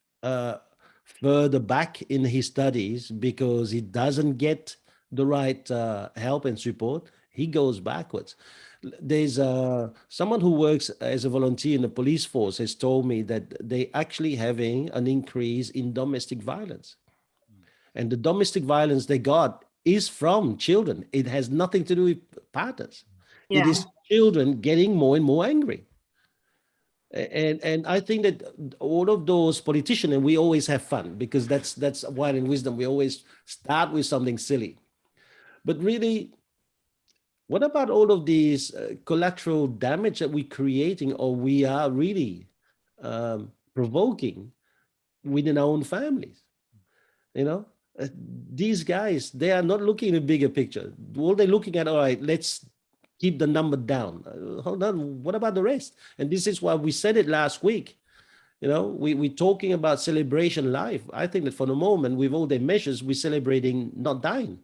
further back in his studies because he doesn't get the right help and support, he goes backwards. There's someone who works as a volunteer in the police force has told me that they actually having an increase in domestic violence. And the domestic violence they got is from children. It has nothing to do with partners. It Yeah. is children getting more and more angry. And I think that all of those politicians, and we always have fun because that's why in wisdom we always start with something silly. But really, what about all of these collateral damage that we're creating or we are really provoking within our own families? You know, these guys, they are not looking at a bigger picture. All they're looking at, all right, let's keep the number down. Hold on, what about the rest? And this is why we said it last week. You know, we're talking about celebration life. I think that for the moment, with all the measures, we're celebrating not dying.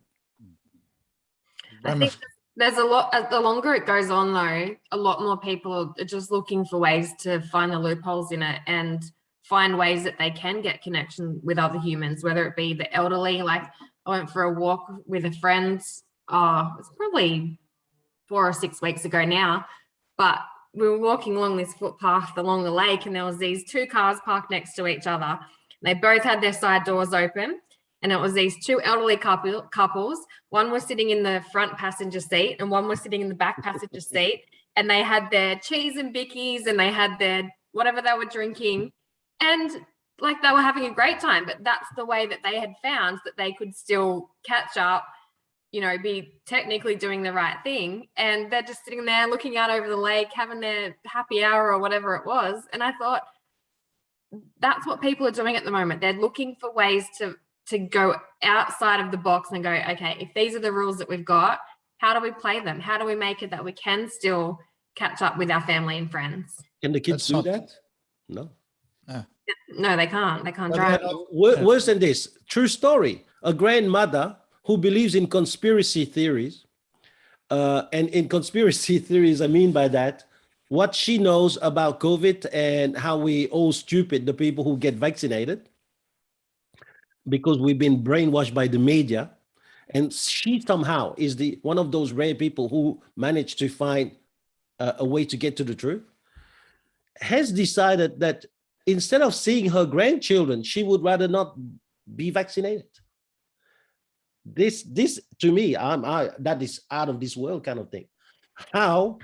I think there's a lot, the longer it goes on though, a lot more people are just looking for ways to find the loopholes in it and find ways that they can get connection with other humans, whether it be the elderly. Like I went for a walk with a friend, it's probably 4 or 6 weeks ago now, but we were walking along this footpath along the lake and there was these 2 cars parked next to each other. They both had their side doors open. And it was these 2 elderly couples. One was sitting in the front passenger seat and one was sitting in the back passenger seat. And they had their cheese and bickies and they had their whatever they were drinking. And like they were having a great time. But that's the way that they had found that they could still catch up, you know, be technically doing the right thing. And they're just sitting there looking out over the lake, having their happy hour or whatever it was. And I thought, that's what people are doing at the moment. They're looking for ways to go outside of the box and go, okay, if these are the rules that we've got, how do we play them? How do we make it that we can still catch up with our family and friends? Can the kids do that? No. No, they can't. They can't drive. Worse than this, true story. A grandmother who believes in conspiracy theories, and in conspiracy theories, I mean by that, what she knows about COVID and how we all stupid, the people who get vaccinated, because we've been brainwashed by the media, and she somehow is one of those rare people who managed to find a way to get to the truth, has decided that instead of seeing her grandchildren, she would rather not be vaccinated. This to me, that is out of this world kind of thing. How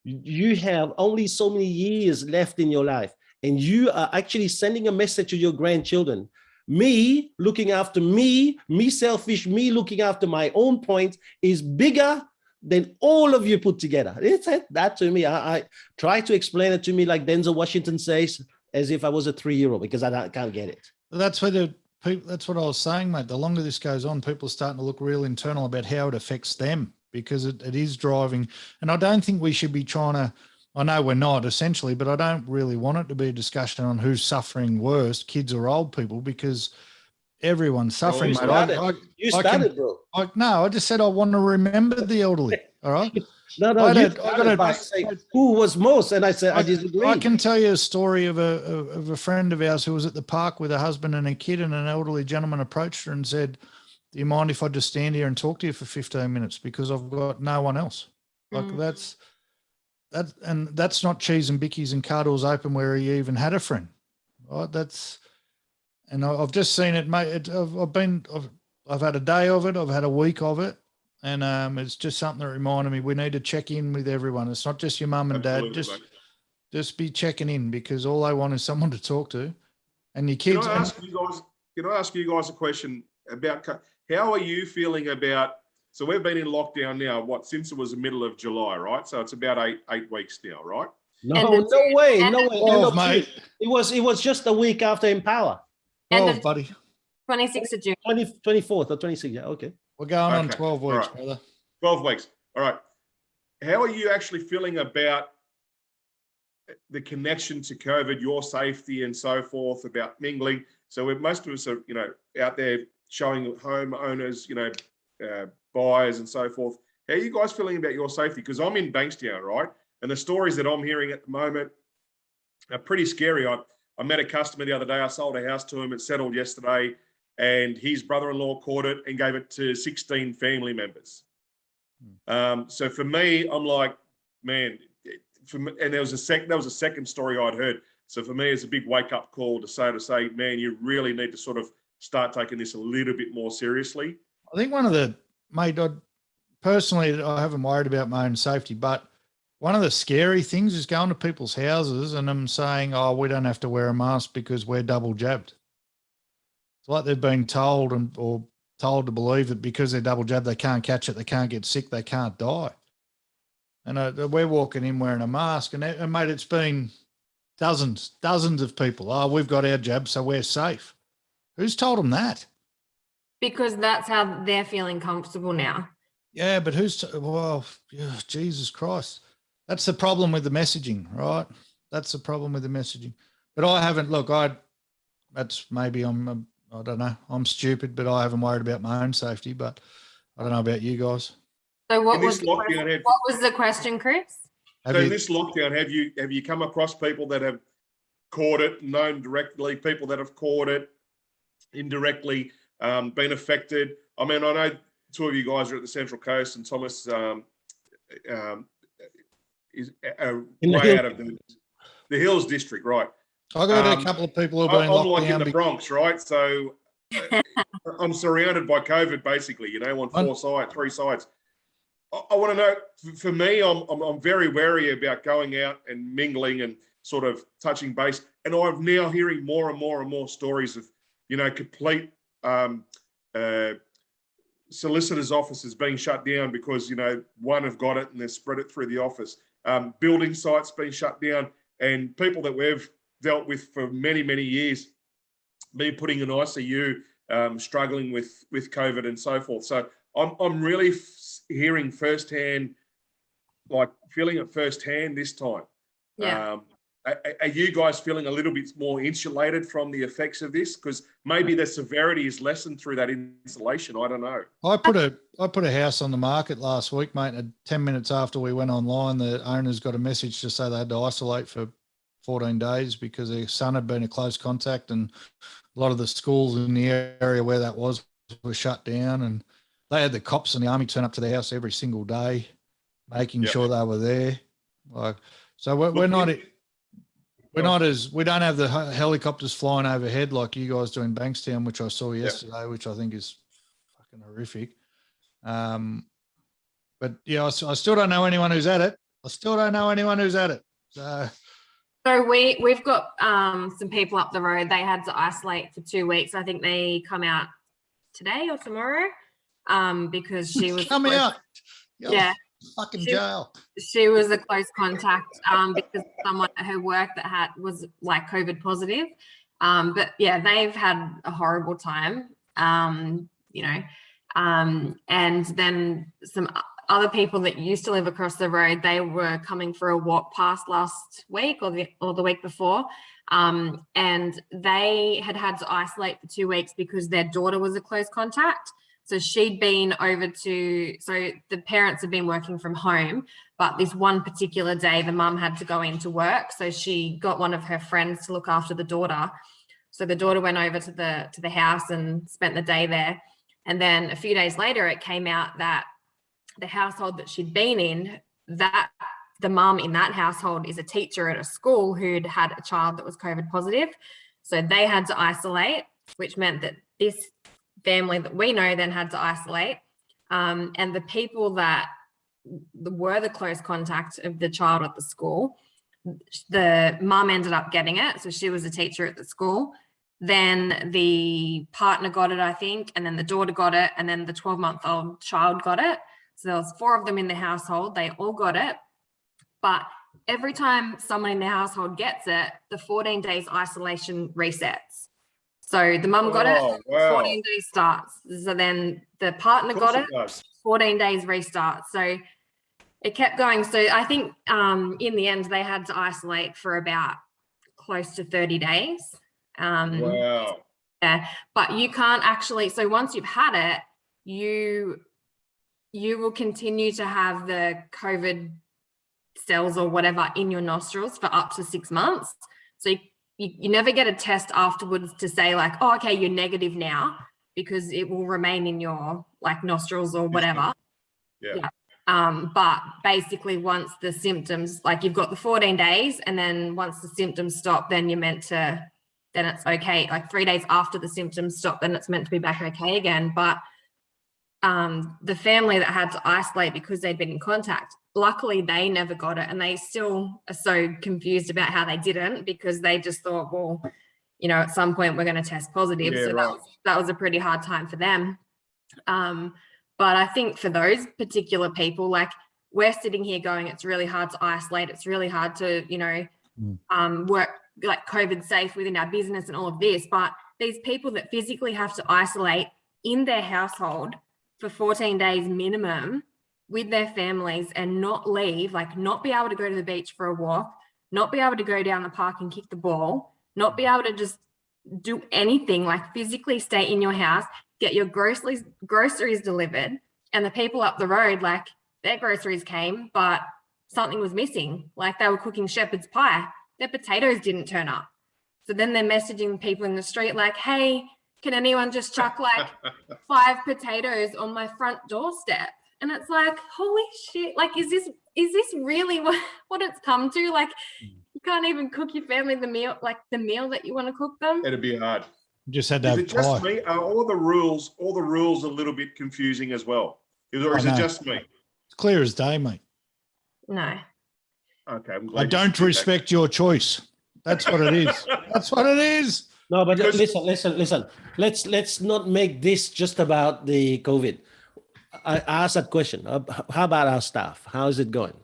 you have only so many years left in your life, and you are actually sending a message to your grandchildren. Me looking after me selfish, me looking after my own point is bigger than all of you put together. It's that to me. I try to explain it to me like Denzel Washington says, as if I was a 3-year-old, because I can't get it. That's what I was saying, mate. The longer this goes on, people are starting to look real internal about how it affects them, because it is driving. And I don't think we should be trying to, I know we're not essentially, but I don't really want it to be a discussion on who's suffering worse, kids or old people, because everyone's suffering, mate. You started, bro. I just said I want to remember the elderly. All right. No, who was most, and I said I disagree. I can tell you a story of a friend of ours who was at the park with a husband and a kid, and an elderly gentleman approached her and said, "Do you mind if I just stand here and talk to you for 15 minutes because I've got no one else?" Like that's not cheese and bickies and car doors open where he even had a friend. Right? And I've just seen it, mate. I've had a day of it. I've had a week of it. And it's just something that reminded me we need to check in with everyone. It's not just your mum and dad. Just be checking in, because all they want is someone to talk to. And your kids. Can I ask you guys a question about how are you feeling about? So we've been in lockdown now. Since it was the middle of July, right? So it's about eight weeks now, right? No way. Mate. It was just a week after Empower. Buddy. 26th of June. 24th or 26th. Yeah, okay. We're going on 12 weeks, right, brother. 12 weeks. All right. How are you actually feeling about the connection to COVID, your safety and so forth, about mingling? So most of us are, out there showing homeowners, buyers and so forth. How are you guys feeling about your safety? Because I'm in Bankstown, right? And the stories that I'm hearing at the moment are pretty scary. I met a customer the other day. I sold a house to him. It settled yesterday, and his brother-in-law caught it and gave it to 16 family members. So for me, I'm like, man, and there was a second story I'd heard. So for me, it's a big wake-up call to say, man, you really need to sort of start taking this a little bit more seriously. I think mate, personally, I haven't worried about my own safety, but one of the scary things is going to people's houses and them saying, oh, we don't have to wear a mask because we're double jabbed. It's like they've been told or told to believe that because they're double jabbed, they can't catch it, they can't get sick, they can't die. And we're walking in wearing a mask, and mate, it's been dozens of people. Oh, we've got our jab, so we're safe. Who's told them that? Because that's how they're feeling comfortable now. Yeah, but Jesus Christ. That's the problem with the messaging, right? That's the problem with the messaging. But I haven't, that's maybe I don't know, I'm stupid, but I haven't worried about my own safety, but I don't know about you guys. So what was the question, Chris? In this lockdown, have you come across people that have caught it, known directly, people that have caught it indirectly, been affected? I mean, I know two of you guys are at the Central Coast, and Thomas is way out of the Hills district, right? I got a couple of people who've been locked like down. In the Bronx, right? So I'm surrounded by COVID, basically, on three sides. I want to know, for me, I'm very wary about going out and mingling and sort of touching base. And I'm now hearing more and more stories of, complete solicitors' offices being shut down because, one have got it and they've spread it through the office. Building sites being shut down, and people that we've dealt with for many, many years being putting in ICU, struggling with COVID and so forth. So I'm really hearing firsthand, feeling it firsthand this time. Yeah. Are you guys feeling a little bit more insulated from the effects of this? Because maybe the severity is lessened through that insulation. I don't know. I put a house on the market last week, mate, and 10 minutes after we went online, the owners got a message to say they had to isolate for 14 days because their son had been a close contact, and a lot of the schools in the area where that was were shut down, and they had the cops and the army turn up to the house every single day, making sure they were there. So we don't have the helicopters flying overhead like you guys do in Bankstown, which I saw yesterday, which I think is fucking horrific. But yeah, I still don't know anyone who's at it. So we've got some people up the road. They had to isolate for 2 weeks. I think they come out today or tomorrow because she was coming out. Yeah. Fucking jail. She was a close contact because someone at her work that was like COVID positive. But yeah, they've had a horrible time, and then some other people that used to live across the road, they were coming for a walk past last week or the week before. And they had to isolate for 2 weeks because their daughter was a close contact. So she'd been so the parents had been working from home, but this one particular day, the mum had to go into work. So she got one of her friends to look after the daughter. So the daughter went over to the house and spent the day there. And then a few days later, it came out that the household that she'd been in, that the mum in that household is a teacher at a school who'd had a child that was COVID positive. So they had to isolate, which meant that this family that we know then had to isolate. And the people that were the close contact of the child at the school, the mum ended up getting it. So she was a teacher at the school. Then the partner got it, I think, and then the daughter got it, and then the 12-month-old child got it. So there was 4 of them in the household. They all got it. But every time someone in the household gets it, the 14 days isolation resets. So the mum got it, 14 days starts. So then the partner got it, 14 days restart. So it kept going. So I think in the end, they had to isolate for about close to 30 days. Wow. Yeah, but you can't actually, so once you've had it, you will continue to have the COVID cells or whatever in your nostrils for up to 6 months. So you never get a test afterwards to say like, oh, okay, you're negative now, because it will remain in your like nostrils or whatever. Yeah. But basically once the symptoms, like you've got the 14 days, and then once the symptoms stop, then you're meant to, then it's okay. Like 3 days after the symptoms stop, then it's meant to be back okay again. But the family that had to isolate because they'd been in contact, luckily they never got it, and they still are so confused about how they didn't, because they just thought, well, you know, at some point we're going to test positive. Yeah, so right. that was a pretty hard time for them. But I think for those particular people, like we're sitting here going, it's really hard to isolate. It's really hard to, you know, work like COVID safe within our business and all of this. But these people that physically have to isolate in their household for 14 days minimum with their families and not leave, like not be able to go to the beach for a walk, not be able to go down the park and kick the ball, not be able to just do anything, like physically stay in your house, get your groceries delivered. And the people up the road, like their groceries came, but something was missing. Like they were cooking shepherd's pie, their potatoes didn't turn up. So then they're messaging people in the street like, hey, can anyone just chuck like 5 potatoes on my front doorstep? And it's like, holy shit, like, is this really what it's come to? Like, you can't even cook your family the meal that you want to cook them. It'd be hard. Just had to Is have it just pie. me? Are all the rules a little bit confusing as well? Or is I it know. just me? It's clear as day, mate. No. Okay, I'm glad I you don't said that. respect your choice. That's what it is. That's what it is. No, but Because- listen. Let's not make this just about the COVID. I asked that question. How about our staff? How is it going?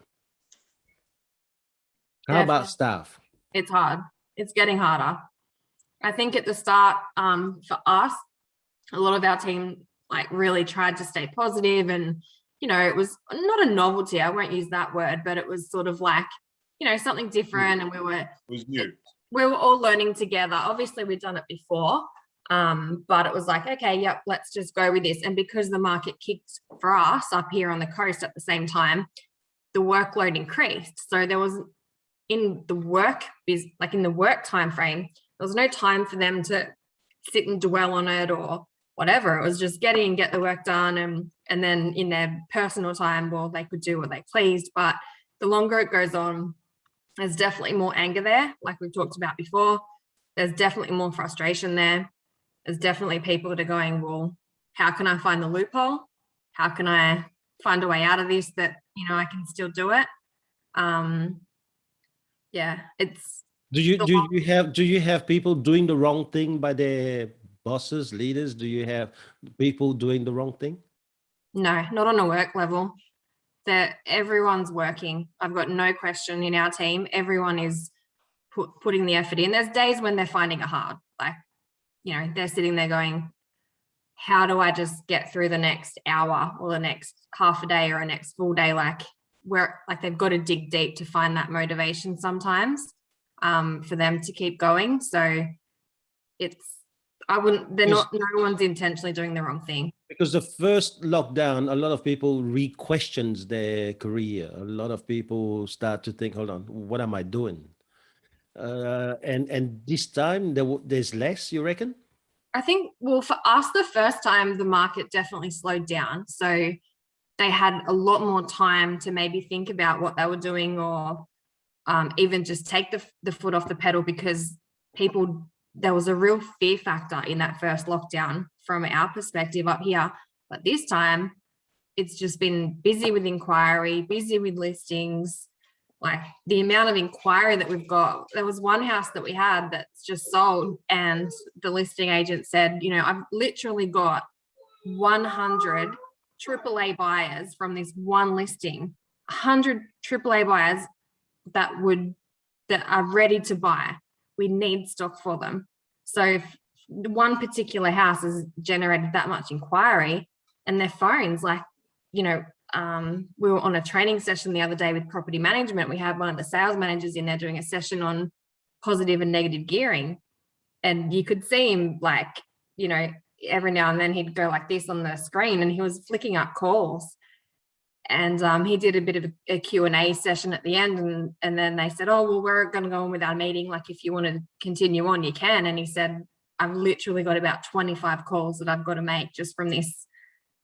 How Yeah, about staff? It's hard. It's getting harder. I think at the start, for us, a lot of our team like really tried to stay positive, and you know, it was not a novelty. I won't use that word, but it was sort of like, you know, something different, and It was new. we were all learning together. Obviously, we'd done it before, but it was like, okay, yep, let's just go with this. And because the market kicked for us up here on the coast at the same time, the workload increased. So there was in the work time frame, there was no time for them to sit and dwell on it or whatever. It was just get the work done, and then in their personal time, well, they could do what they pleased. But the longer it goes on, there's definitely more anger there, like we've talked about before. There's definitely more frustration there. There's definitely people that are going, well, how can I find the loophole? How can I find a way out of this that, you know, I can still do it? Yeah, it's. Do you have people doing the wrong thing by their bosses, leaders? Do you have people doing the wrong thing? No, not on a work level. That everyone's working. I've got no question in our team. Everyone is putting the effort in. There's days when they're finding it hard. Like, you know, they're sitting there going, how do I just get through the next hour or the next half a day or a next full day? Like, where like they've got to dig deep to find that motivation sometimes for them to keep going. So no one's intentionally doing the wrong thing. Because the first lockdown, a lot of people re-questions their career. A lot of people start to think, hold on, what am I doing? And this time there's less, you reckon? I think, well, for us, the first time the market definitely slowed down. So they had a lot more time to maybe think about what they were doing, or even just take the foot off the pedal, because there was a real fear factor in that first lockdown from our perspective up here. But this time it's just been busy with inquiry, busy with listings. Like the amount of inquiry that we've got, there was one house that we had that's just sold, and the listing agent said, you know, I've literally got 100 AAA buyers from this one listing, 100 AAA buyers that are ready to buy. We need stock for them. So if one particular house has generated that much inquiry, and their phones, like, you know, we were on a training session the other day with property management. We had one of the sales managers in there doing a session on positive and negative gearing. And you could see him, like, you know, every now and then he'd go like this on the screen, and he was flicking up calls. And he did a bit of a Q&A session at the end, and then they said, oh, well, we're going to go on with our meeting. Like, if you want to continue on, you can. And he said, I've literally got about 25 calls that I've got to make just from this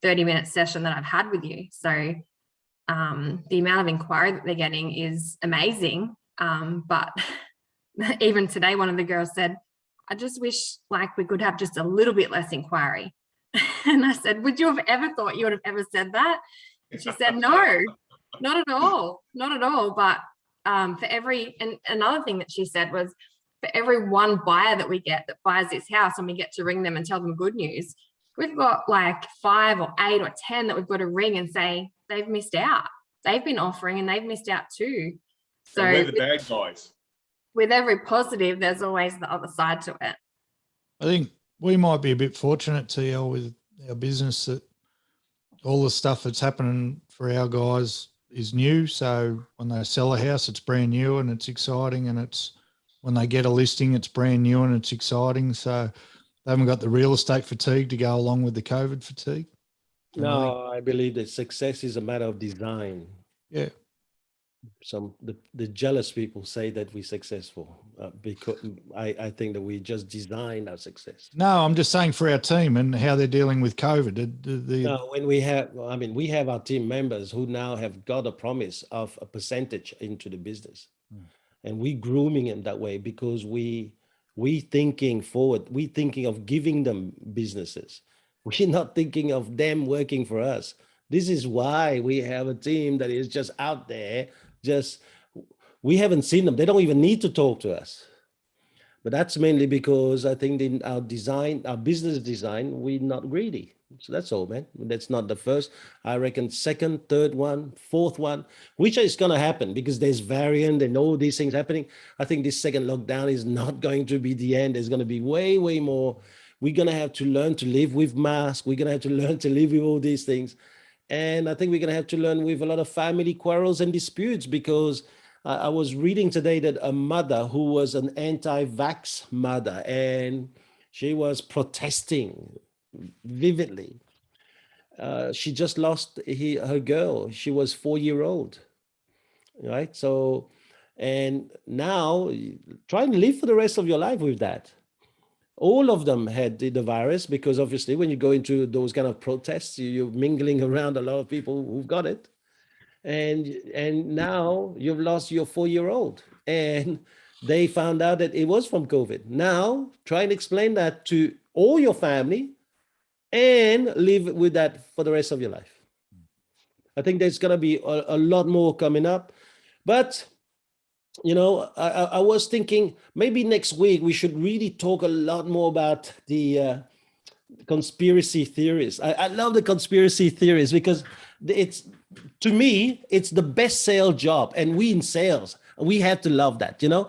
30-minute session that I've had with you. So the amount of inquiry that they're getting is amazing. But even today, one of the girls said, I just wish like we could have just a little bit less inquiry. And I said, would you have ever thought you would have ever said that? And she said, no, not at all, not at all. But for every, and another thing that she said was, for every one buyer that we get that buys this house and we get to ring them and tell them good news, we've got like 5 or 8 or 10 that we've got to ring and say they've missed out. They've been offering and they've missed out too. So we're the bad guys. With every positive, there's always the other side to it. I think we might be a bit fortunate, TL, with our business that all the stuff that's happening for our guys is new. So when they sell a house, it's brand new and it's exciting, and it's when they get a listing, it's brand new and it's exciting. So they haven't got the real estate fatigue to go along with the COVID fatigue. No, I believe that success is a matter of design. Yeah. The jealous people say that we're successful because I think that we just designed our success. No, I'm just saying for our team and how they're dealing with COVID. No, when we have our team members who now have got a promise of a percentage into the business, and we grooming them that way because we thinking forward. We thinking of giving them businesses. We're not thinking of them working for us. This is why we have a team that is just out there. We haven't seen them. They don't even need to talk to us. But that's mainly because I think in our design, our business design, we're not greedy. So that's all, man. That's not the first. I reckon second, third one, fourth one, which is going to happen because there's variant and all these things happening. I think this second lockdown is not going to be the end. There's going to be way, way more. We're going to have to learn to live with masks. We're going to have to learn to live with all these things. And I think we're going to have to learn with a lot of family quarrels and disputes because I was reading today that a mother who was an anti-vax mother and she was protesting vividly. She just lost her girl. She was 4-year-old, right? So, and now try and live for the rest of your life with that. All of them had the virus because obviously when you go into those kind of protests, you're mingling around a lot of people who've got it. And now you've lost your 4-year-old and they found out that it was from COVID. Now try and explain that to all your family and live with that for the rest of your life. I think there's going to be a lot more coming up, but you know, I was thinking maybe next week we should really talk a lot more about the conspiracy theories. I love the conspiracy theories because it's, to me, it's the best sales job, and we in sales, we have to love that, you know.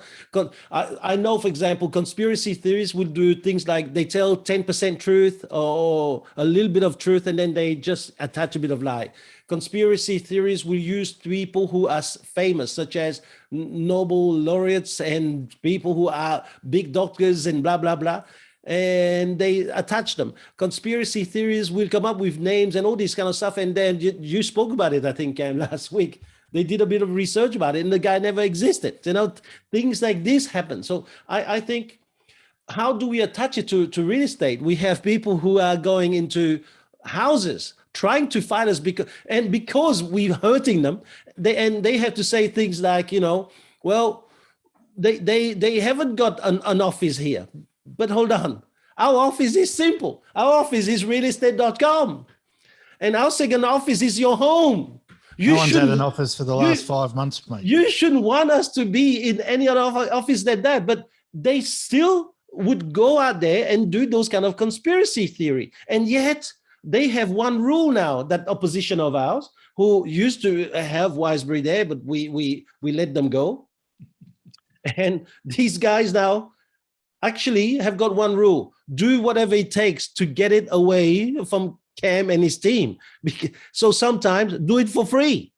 I know, for example, conspiracy theories will do things like they tell 10% truth or a little bit of truth, and then they just attach a bit of lie. Conspiracy theories will use people who are famous, such as Nobel laureates and people who are big doctors and blah, blah, blah. And they attach them. Conspiracy theories will come up with names and all this kind of stuff. And then you spoke about it, I think, Cam, last week. They did a bit of research about it and the guy never existed. You know, things like this happen. So I think, how do we attach it to real estate? We have people who are going into houses trying to find us because we're hurting them. They have to say things like, you know, well, they haven't got an office here. But hold on, our office is simple. Our office is realestate.com. And our second office is your home. No one's had an office for the last 5 months, mate. You shouldn't want us to be in any other office than that. But they still would go out there and do those kind of conspiracy theory. And yet they have one rule now, that opposition of ours, who used to have Wisebury there, but we let them go. And these guys now actually have got one rule: do whatever it takes to get it away from Cam and his team. So sometimes do it for free.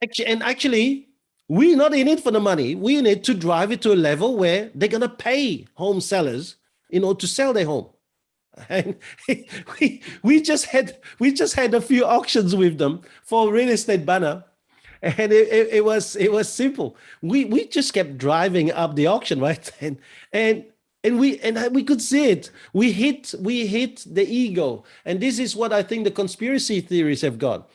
Actually, we're not in it for the money. We're in it to drive it to a level where they're going to pay home sellers in order to sell their home. and we just had a few auctions with them for real estate banner, and it was simple. We just kept driving up the auction, right? And we could see it. We hit the ego, and this is what I think the conspiracy theories have got.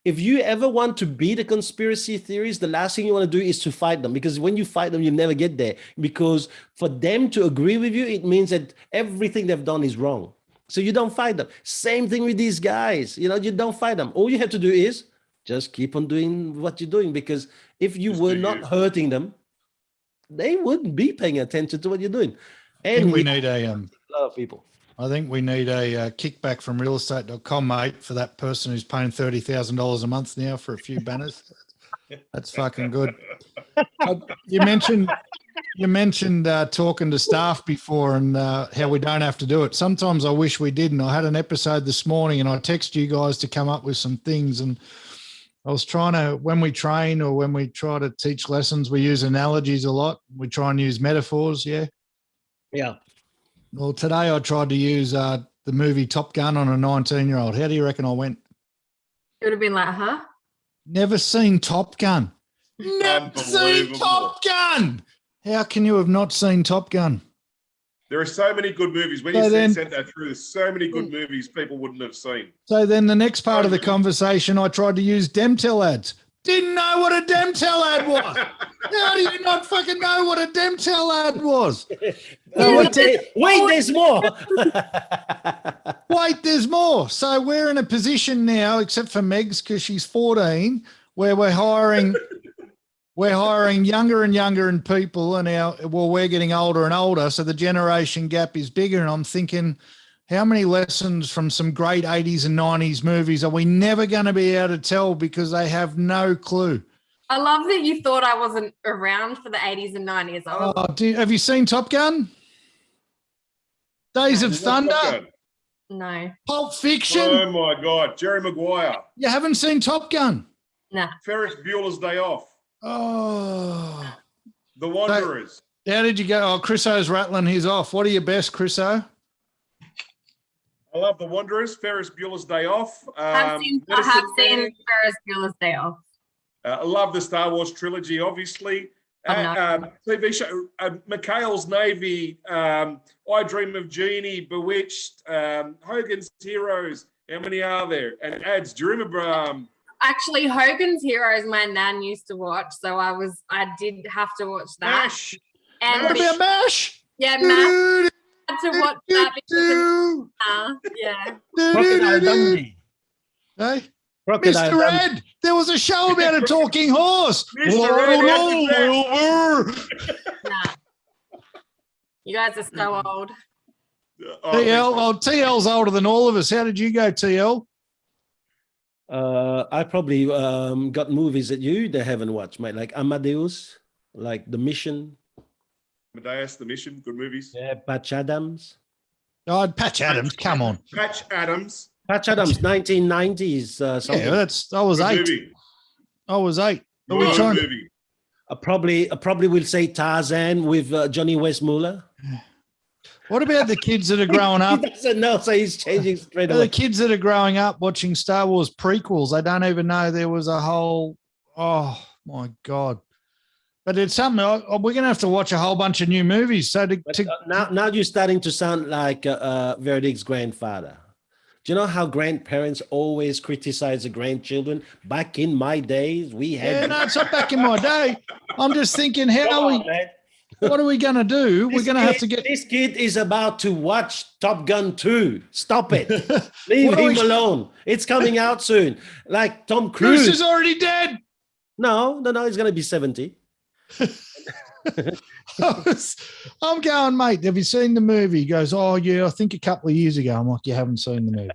If you ever want to beat the conspiracy theories, the last thing you want to do is to fight them, because when you fight them, you never get there. Because for them to agree with you, it means that everything they've done is wrong. So you don't fight them. Same thing with these guys. You don't fight them. All you have to do is just keep on doing what you're doing, because if you were not hurting them, they wouldn't be paying attention to what you're doing. And we need a lot of people. I think we need a kickback from realestate.com, mate, for that person who's paying $30,000 a month now for a few banners. That's fucking good. You mentioned talking to staff before and how we don't have to do it. Sometimes I wish we didn't. I had an episode this morning and I text you guys to come up with some things, and I was trying to, when we train or when we try to teach lessons, we use analogies a lot. We try and use metaphors, yeah? Yeah. Well, today I tried to use the movie Top Gun on a 19-year-old. How do you reckon I went? It would have been like, huh? Never seen Top Gun. Never seen Top Gun. How can you have not seen Top Gun? There are so many good movies. When you sent that through, there's so many good movies people wouldn't have seen. So then the next part of the conversation, I tried to use Demtel ads. Didn't know what a Demtel ad was. How do you not fucking know what a Demtel ad was? Wait, there's more. Wait, there's more. So we're in a position now, except for Megs because she's 14, where we're hiring younger and younger and people, and we're getting older and older. So the generation gap is bigger. And I'm thinking, how many lessons from some great 80s and 90s movies are we never going to be able to tell because they have no clue? I love that you thought I wasn't around for the 80s and 90s. Have you seen Top Gun? Days of Thunder? No. Pulp Fiction? Oh, my God. Jerry Maguire. You haven't seen Top Gun? No. Ferris Bueller's Day Off. Oh. The Wanderers. How did you go? Oh, Chriso's rattling his off. What are your best, Chriso? I love The Wanderers, Ferris Bueller's Day Off. I have seen Ferris Bueller's Day Off. I love the Star Wars trilogy, obviously. TV show, McHale's Navy, I Dream of Jeannie, Bewitched, Hogan's Heroes. How many are there? And ads. Do you remember? Actually, Hogan's Heroes, my nan used to watch, so I did have to watch that. MASH. And What about MASH? yeah, Matt had to watch that because yeah. Crocodile Dundee. Hey, Crocodile Mr. Dundee. Ed, there was a show about a talking horse. Mr. Ed, Nah. You guys are so old. TL's older than all of us. How did you go, TL? I probably got movies that they haven't watched, mate, like Amadeus, like The Mission. Amadeus, The Mission, good movies. Yeah, Patch Adams. Oh, Patch Adams, come on. Patch Adams. Patch Adams, 1990s. Something. Yeah, I was Good 8. movie. I was 8. Are we Good trying? movie. I probably will say Tarzan with Johnny Westmuller. What about the kids that are growing up? He doesn't know, so he's changing straight The away. kids that are growing up watching Star Wars prequels, they don't even know there was a whole, oh my God. But it's something, we're going to have to watch a whole bunch of new movies. So Now you're starting to sound like Verdict's grandfather. Do you know how grandparents always criticize the grandchildren? Back in my days, we had... Yeah, no, it's not back in my day. I'm just thinking, what are we going to do? We're going to have to get... This kid is about to watch Top Gun 2. Stop it. Leave him alone. It's coming out soon. Like Tom Cruise. Bruce is already dead. No, he's going to be 70. I'm going, mate, have you seen the movie? He goes, oh, yeah, I think a couple of years ago. I'm like, you haven't seen the movie.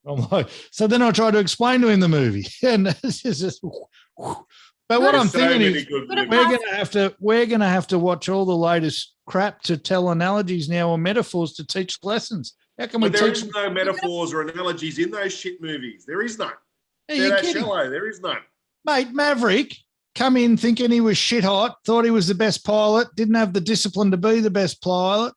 I'm like, so then I try to explain to him the movie. And it's just... But what I'm thinking is we're gonna have to watch all the latest crap to tell analogies now or metaphors to teach lessons. How can we But there teach? is no metaphors or analogies in those shit movies. There is none. Are They're you that kidding? shallow. There is none. Mate, Maverick come in thinking he was shit hot, thought he was the best pilot, didn't have the discipline to be the best pilot,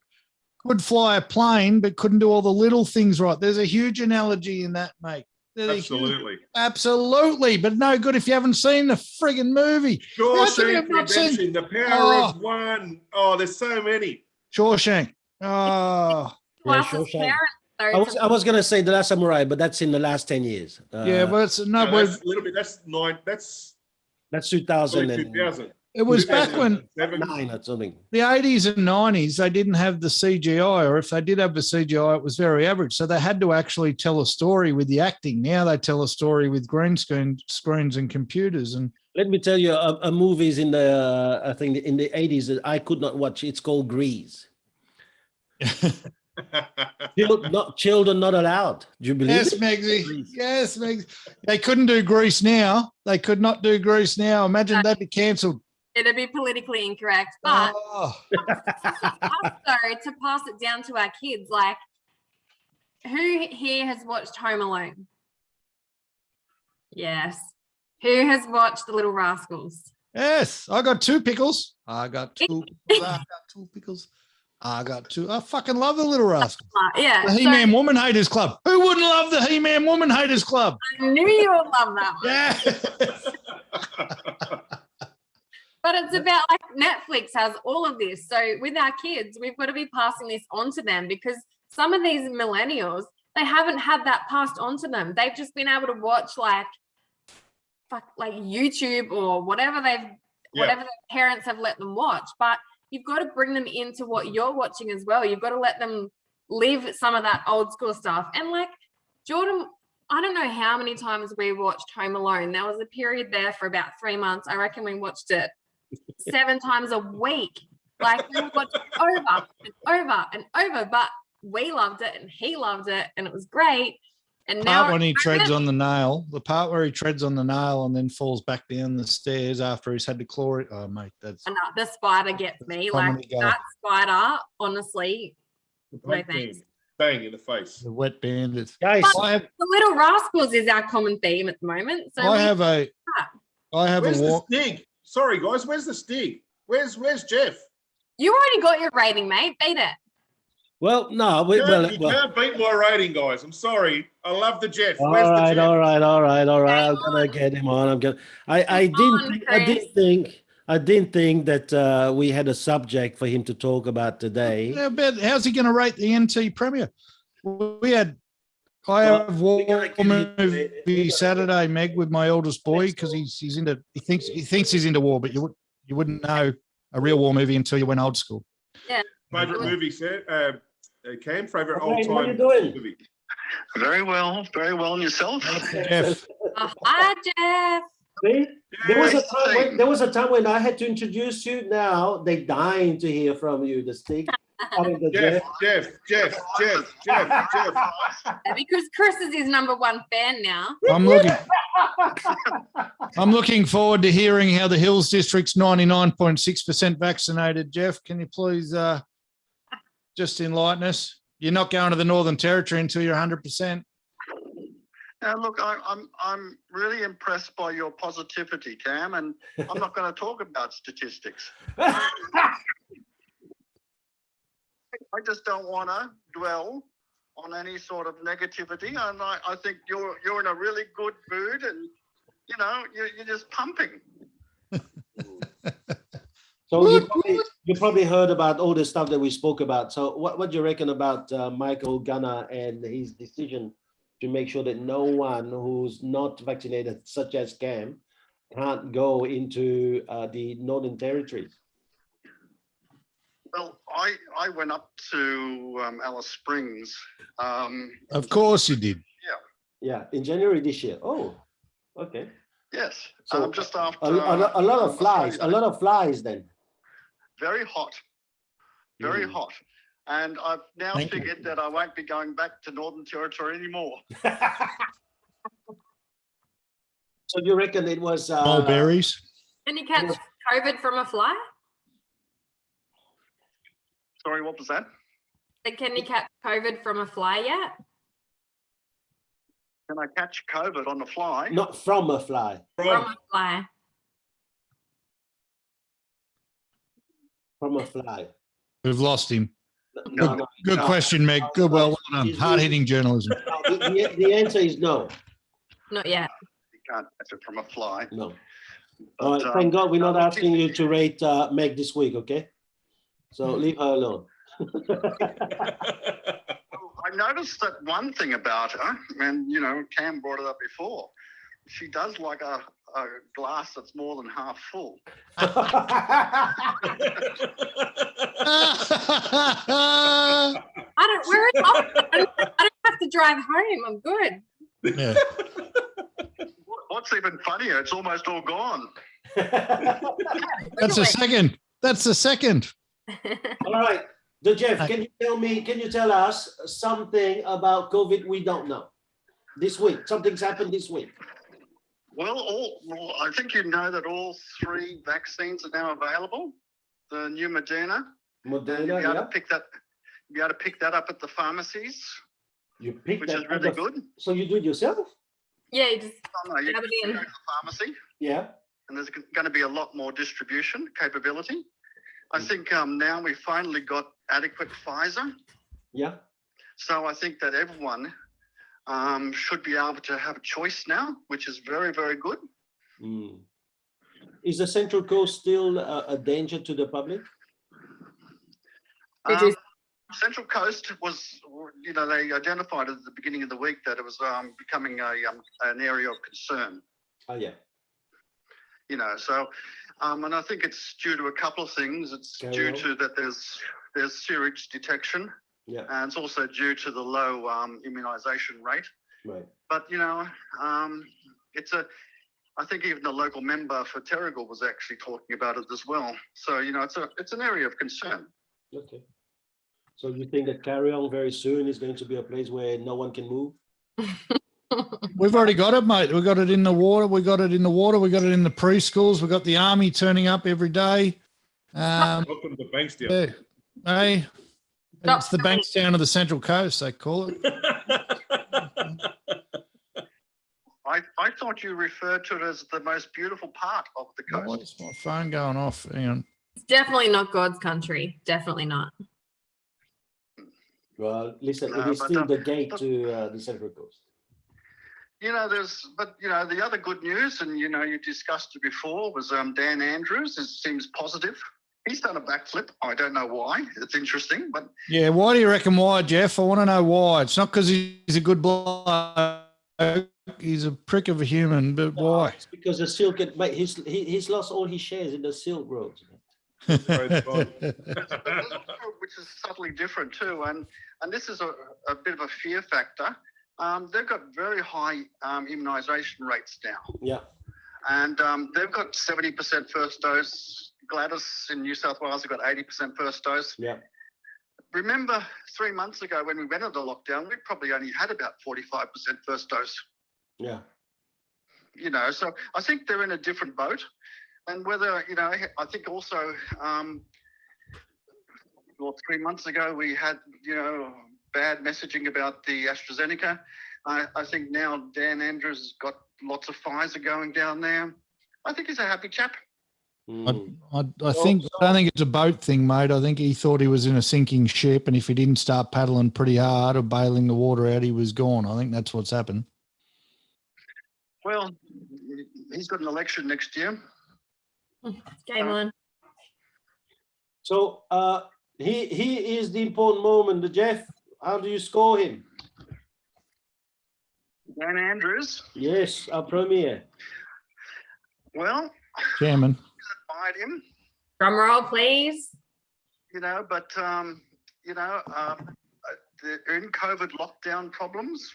could fly a plane, but couldn't do all the little things right. There's a huge analogy in that, mate. Absolutely. Absolutely, but no good if you haven't seen the friggin' movie. Shawshank Redemption, The Power of One. Oh, there's so many. Shawshank. Oh, Yeah, Us as Shawshank. parents, though, I was going to say The Last Samurai, but that's in the last 10 years. yeah, but it's No, that's a little bit. That's That's 2000 early and 2000. it was back when 2007. 9 or something. the 80s and 90s, they didn't have the CGI, or if they did have the CGI, it was very average. So they had to actually tell a story with the acting. Now they tell a story with green screens and computers. And Let me tell you, a movies in the I think in the 80s that I could not watch. It's called Grease. Children not allowed. Do you believe yes, it? Megsy. Yes, Megsy. They couldn't do Grease now. They could not do Grease now. Imagine that'd be cancelled. it'd be politically incorrect. But Oh. also to pass it down to our kids, like, who here has watched Home Alone? Yes. Who has watched The Little Rascals? Yes, I got 2 pickles. I got 2 pickles. I got 2 pickles. I got 2. I fucking love the Little Rascals. Yeah. The He-Man Woman Haters Club. Who wouldn't love the He-Man Woman Haters Club? I knew you would love that one. Yeah. But it's about, like, Netflix has all of this. So with our kids, we've got to be passing this on to them, because some of these millennials, they haven't had that passed on to them. They've just been able to watch like YouTube or whatever whatever their parents have let them watch. But you've got to bring them into what you're watching as well. You've got to let them live some of that old school stuff. And like Jordan, I don't know how many times we watched Home Alone. There was a period there for about 3 months. I reckon we watched it 7 times a week. Like, we watched it over and over and over, but we loved it and he loved it and it was great. And The now part when he treads on the nail, the part where he treads on the nail and then falls back down the stairs after he's had to claw it. Oh, mate, that's and the spider gets me. Like, comedy gold. that spider, honestly, no Bang, thanks. bang in the face. the wet bandits. Guys, The Little Rascals is our common theme at the moment. So I have a Where's the walk. Stig? Sorry, guys. Where's the Stig? Where's Jeff? you already got your rating, mate. Beat it. well, no, You can't beat my rating, guys. I'm sorry. I love the Jeff. all Where's the right, Jeff? all right. I'm Hang gonna get him on. I on, didn't think that we had a subject for him to talk about today. Yeah, but how's he going to rate the NT Premier? I have war movie Saturday, Meg, with my eldest boy, because he thinks he's into war, but you wouldn't know a real war movie until you went old school. Favorite movie, Cam? Favorite Hey, old what are time you doing? movie? Very well, and yourself? Jeff, Oh, hi, Jeff. See? There was a Hey. time when I had to introduce you. Now they dying to hear from you. The stick. I mean, the Jeff. Because Chris is his #1 fan now. I'm looking forward to hearing how the Hills District's 99.6% vaccinated. Jeff, can you please just enlighten us? You're not going to the Northern Territory until you're 100%. Look, I'm really impressed by your positivity, Cam, and I'm not going to talk about statistics. I just don't want to dwell on any sort of negativity, and I think you're in a really good mood, and you're just pumping. So you probably heard about all the stuff that we spoke about. So what do you reckon about Michael Gunner and his decision to make sure that no one who's not vaccinated, such as Cam, can't go into the Northern Territories? Well, I went up to Alice Springs. Of course you did. Yeah, in January this year. Oh, okay. Yes, So just after a lot of flies. A lot of flies then. Very hot, very hot. And I've now Thank you. figured that I won't be going back to Northern Territory anymore. So you reckon it was Mulberries. Can you catch COVID from a fly? Sorry, what was that? Can you catch COVID from a fly yet? Can I catch COVID on the fly? not from a fly? From a fly. From a fly. We've lost him. No, Good no. question, Meg. Good, well done. Hard-hitting journalism. No, the answer is no. Not yet. You can't catch it from a fly. No. But, All right. Thank God we're not no, asking you to rate Meg this week, okay? So leave her alone. I noticed that one thing about her, and Cam brought it up before. She does like a glass that's more than half full. I don't have to drive home. I'm good. Yeah. What's even funnier? It's almost all gone. That's a second. That's a second. All right. So Jeff, can you tell us something about COVID we don't know this week? Something's happened this week. Well, I think you know that all 3 vaccines are now available. The new Moderna. You'll be able to pick that up at the pharmacies. You pick which that is really good. So you do it yourself? Yeah, you just No, you Grab it go in. to the pharmacy, Yeah. and there's going to be a lot more distribution capability. I think now we finally got adequate Pfizer. Yeah. So I think that everyone should be able to have a choice now, which is very, very good. Mm. Is the Central Coast still a danger to the public? Did you- Central Coast was, they identified at the beginning of the week that it was becoming an area of concern. Oh, yeah. So, and I think it's due to a couple of things. It's due to that there's sewage detection, Yeah. and it's also due to the low immunisation rate. Right. But I think even the local member for Terrigal was actually talking about it as well. So it's an area of concern. Okay. So you think that Carry On very soon is going to be a place where no one can move? We've already got it, mate. We got it in the water. We got it in the water. We got it in the preschools. We got the army turning up every day. Welcome to Bankstown. Yeah. Hey, it's the Bankstown of the Central Coast, they call it. I thought you referred to it as the most beautiful part of the coast. Why is my phone going off? Hang on. It's definitely not God's country. Definitely not. Well, listen, No, it is but, still the gate to the Central Coast. The other good news, and you discussed it before, was Dan Andrews. It seems positive. He's done a backflip. I don't know why. It's interesting, but Yeah, why do you reckon why, Jeff? I want to know why. It's not because he's a good bloke. He's a prick of a human, but why? It's because the Silk, mate, he's lost all his shares in the Silk Road. which is subtly different too. And this is a bit of a fear factor. They've got very high immunisation rates now. Yeah. And they've got 70% first dose. Gladys in New South Wales have got 80% first dose. Yeah. Remember 3 months ago when we went into lockdown, we probably only had about 45% first dose. Yeah. So I think they're in a different boat. And whether, I think also, 3 months ago we had, bad messaging about the AstraZeneca. I think now Dan Andrews has got lots of Pfizer going down there. I think he's a happy chap. Mm. I don't think it's a boat thing, mate. I think he thought he was in a sinking ship, and if he didn't start paddling pretty hard or bailing the water out, he was gone. I think that's what's happened. Well, he's got an election next year. Game on. So he is the important moment. Jeff, how do you score him? Dan Andrews. Yes, our premier. Well, Chairman. admired him. Drum roll, please. But they're in COVID lockdown problems,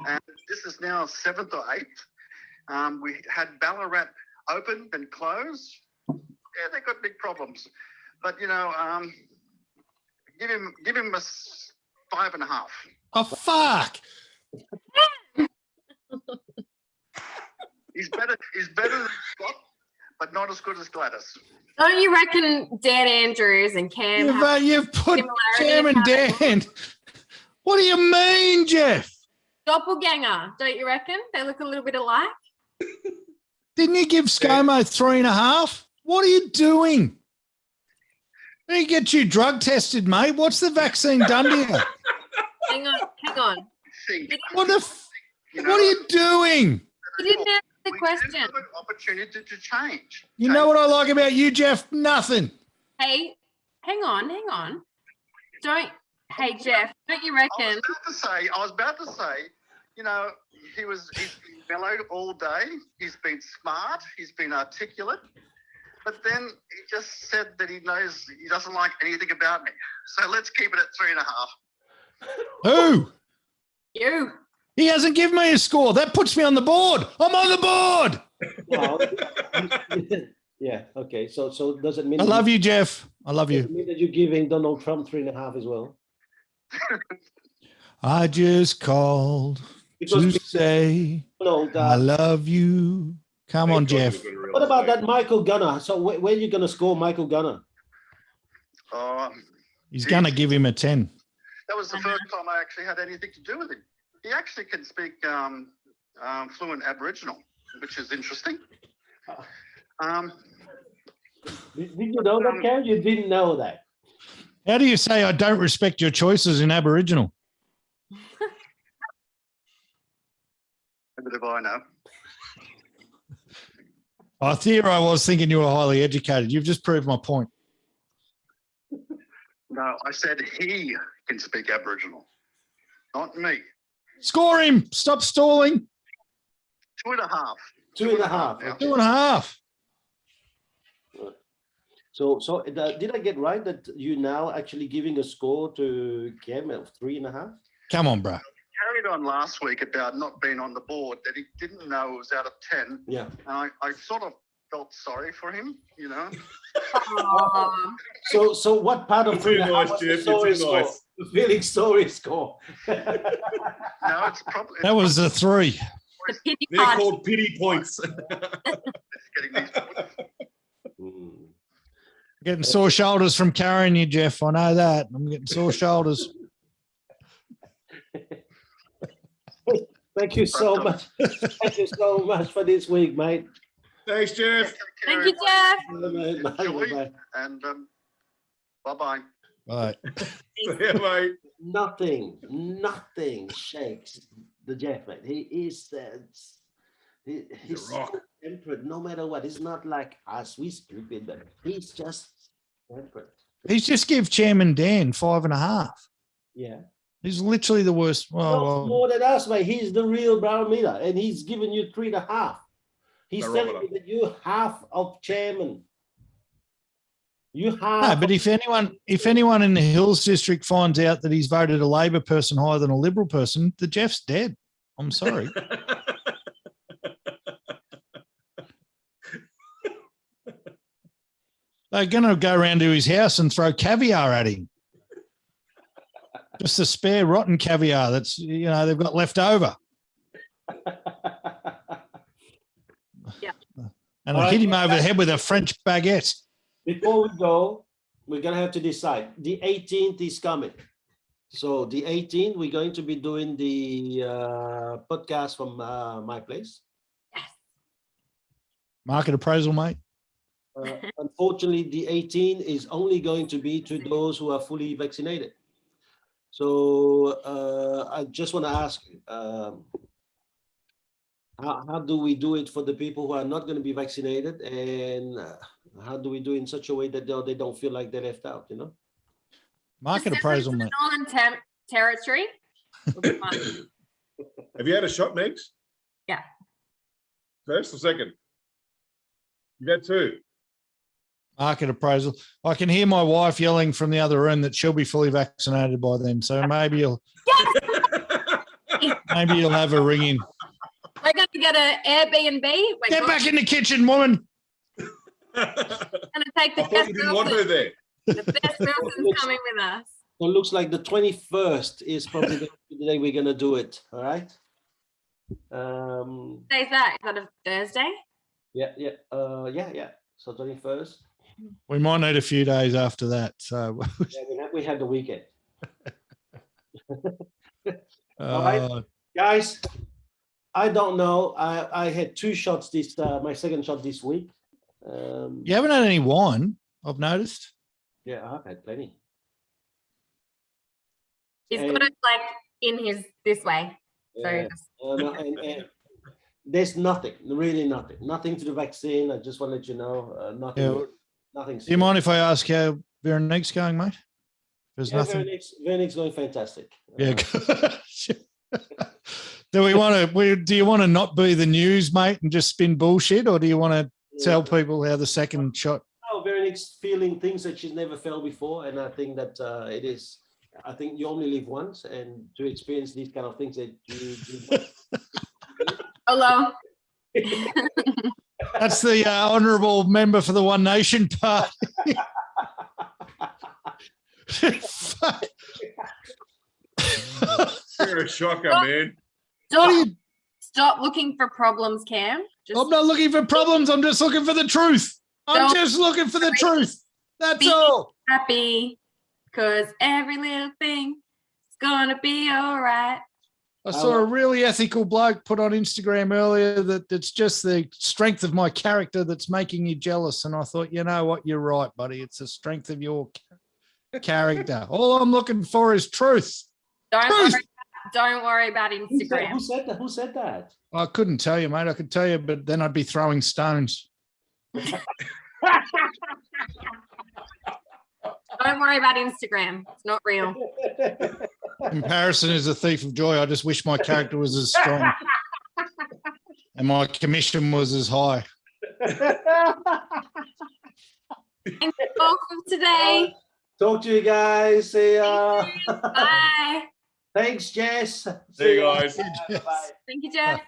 and this is now 7th or 8th. We had Ballarat open and closed. Yeah, they've got big problems, but give him a 5.5. Oh, fuck. He's better than Scott, but not as good as Gladys. Don't you reckon Dan Andrews and Cam have You've put similarity Chairman about Dan. What do you mean, Jeff? doppelganger? Don't you reckon? They look a little bit alike. Didn't you give ScoMo 3.5? What are you doing? They get you drug tested, mate. What's the vaccine done to you? Hang on. Think, What the? you What are you doing? You didn't answer the we do question. have an opportunity to change. You know what I like about you, Jeff? Nothing. Hey, hang on. Hey, Jeff, don't you reckon? I was about to say, you know, he's been mellow all day. He's been smart. He's been articulate. But then he just said that he doesn't like anything about me. So let's keep it at 3.5. Who? You. He hasn't given me a score. That puts me on the board. I'm on the board. Well, yeah. Okay. So does it mean? I love you, Jeff. I love Does you. it mean that you're giving Donald Trump 3.5 as well? I just called to say No. I love you. Come on, Jeff. What about that Michael Gunner? So where are you going to score Michael Gunner? He's going to give him a 10. That was the first time I actually had anything to do with him. He actually can speak fluent Aboriginal, which is interesting. Did you know that, Ken? You didn't know that. How do you say I don't respect your choices in Aboriginal? How do I know? I was thinking you were highly educated. You've just proved my point. No, I said he can speak Aboriginal, not me. Score him. Stop stalling. 2.5. 2.5. now. 2.5. So did I get right that you now actually giving a score to Cam of 3.5? Come on, bro. Carried on last week about not being on the board, that he didn't know it was out of 10. Yeah. And I sort of felt sorry for him, you know. So what part of You're too 3.5 nice, was the Jeff. story You're too score? nice. The feeling story score. No, it's probably That was a 3. The pity They're punch. called pity points. getting these points. Getting sore shoulders from carrying you, Jeff. I know that. I'm getting sore shoulders. Thank you so much. Thank you so much for this week, mate. Thanks, Jeff. Thank you, Jeff. Bye. And bye-bye. Right. Yeah, mate. Nothing shakes the Jeff, mate. He's a rock. so temperate no matter what. It's not like us, we stupid, but he's just temperate. He's just give Chairman Dan 5.5. Yeah. He's literally the worst. No, more than us, mate. He's the real barometer, and he's giving you 3.5. He's telling Barometer. you that you're half of chairman. You No, half. but if anyone in the Hills District finds out that he's voted a Labor person higher than a Liberal person, the Jeff's dead. I'm sorry. They're going to go around to his house and throw caviar at him. Just the spare rotten caviar that's, they've got left over. Yeah. And I hit him over the head with a French baguette. Before we go, we're going to have to decide. The 18th is coming. So the 18th, we're going to be doing the podcast from my place. Market appraisal, mate. Unfortunately, the 18th is only going to be to those who are fully vaccinated. So I just want to ask, how do we do it for the people who are not going to be vaccinated, and how do we do it in such a way that they don't feel like they're left out, Market appraisal, mate. Northern Territory. Will be fun. Have you had a shot, Megs? Yeah. First or second? You've had 2. Market appraisal. I can hear my wife yelling from the other room that she'll be fully vaccinated by then. So maybe you'll have a ring in. We're going to get an Airbnb. We're Get back in the kitchen, woman. going to take the I thought you didn't want her best. there. The best person's coming with us. So it looks like the 21st is probably the day we're going to do it. All right. Day's that? Is that a Thursday? Yeah. So 21st. We might need a few days after that. So Yeah, we had the weekend. All right. Guys, I don't know. I had 2 shots my second shot this week. you haven't had any wine, I've noticed. Yeah, I've had plenty. He's And- got it like in his this way. So Yeah. And there's nothing, really nothing to the vaccine. I just want to let you know, nothing. Yeah. Nothing. Do you mind if I ask how Veronique's going, mate? There's Yeah, nothing. Veronique's going fantastic. Yeah. Do we want to? Do you want to not be the news, mate, and just spin bullshit, or do you want to tell people how the second shot? Oh, Veronique's feeling things that she's never felt before, and I think that it is. I think you only live once, and to experience these kind of things that you hello. That's the honourable member for the One Nation Party. Fuck. You're a shocker, man. Stop looking for problems, Cam. Just I'm not looking for problems. I'm just looking for the truth. I'm Don't- just looking for the truth. That's Be- all. happy because every little thing is gonna be all right. I saw a really ethical bloke put on Instagram earlier that it's just the strength of my character that's making you jealous. And I thought, you know what? You're right, buddy. It's the strength of your character. All I'm looking for is truth. Don't worry about Who Instagram. said that? Who said that? I couldn't tell you, mate. I could tell you, but then I'd be throwing stones. Don't worry about Instagram. It's not real. Comparison is a thief of joy. I just wish my character was as strong and my commission was as high. Thank you all for today. Talk to you guys. See ya. Bye. Thanks, Jess. See you guys. Bye. Thank you, Jeff.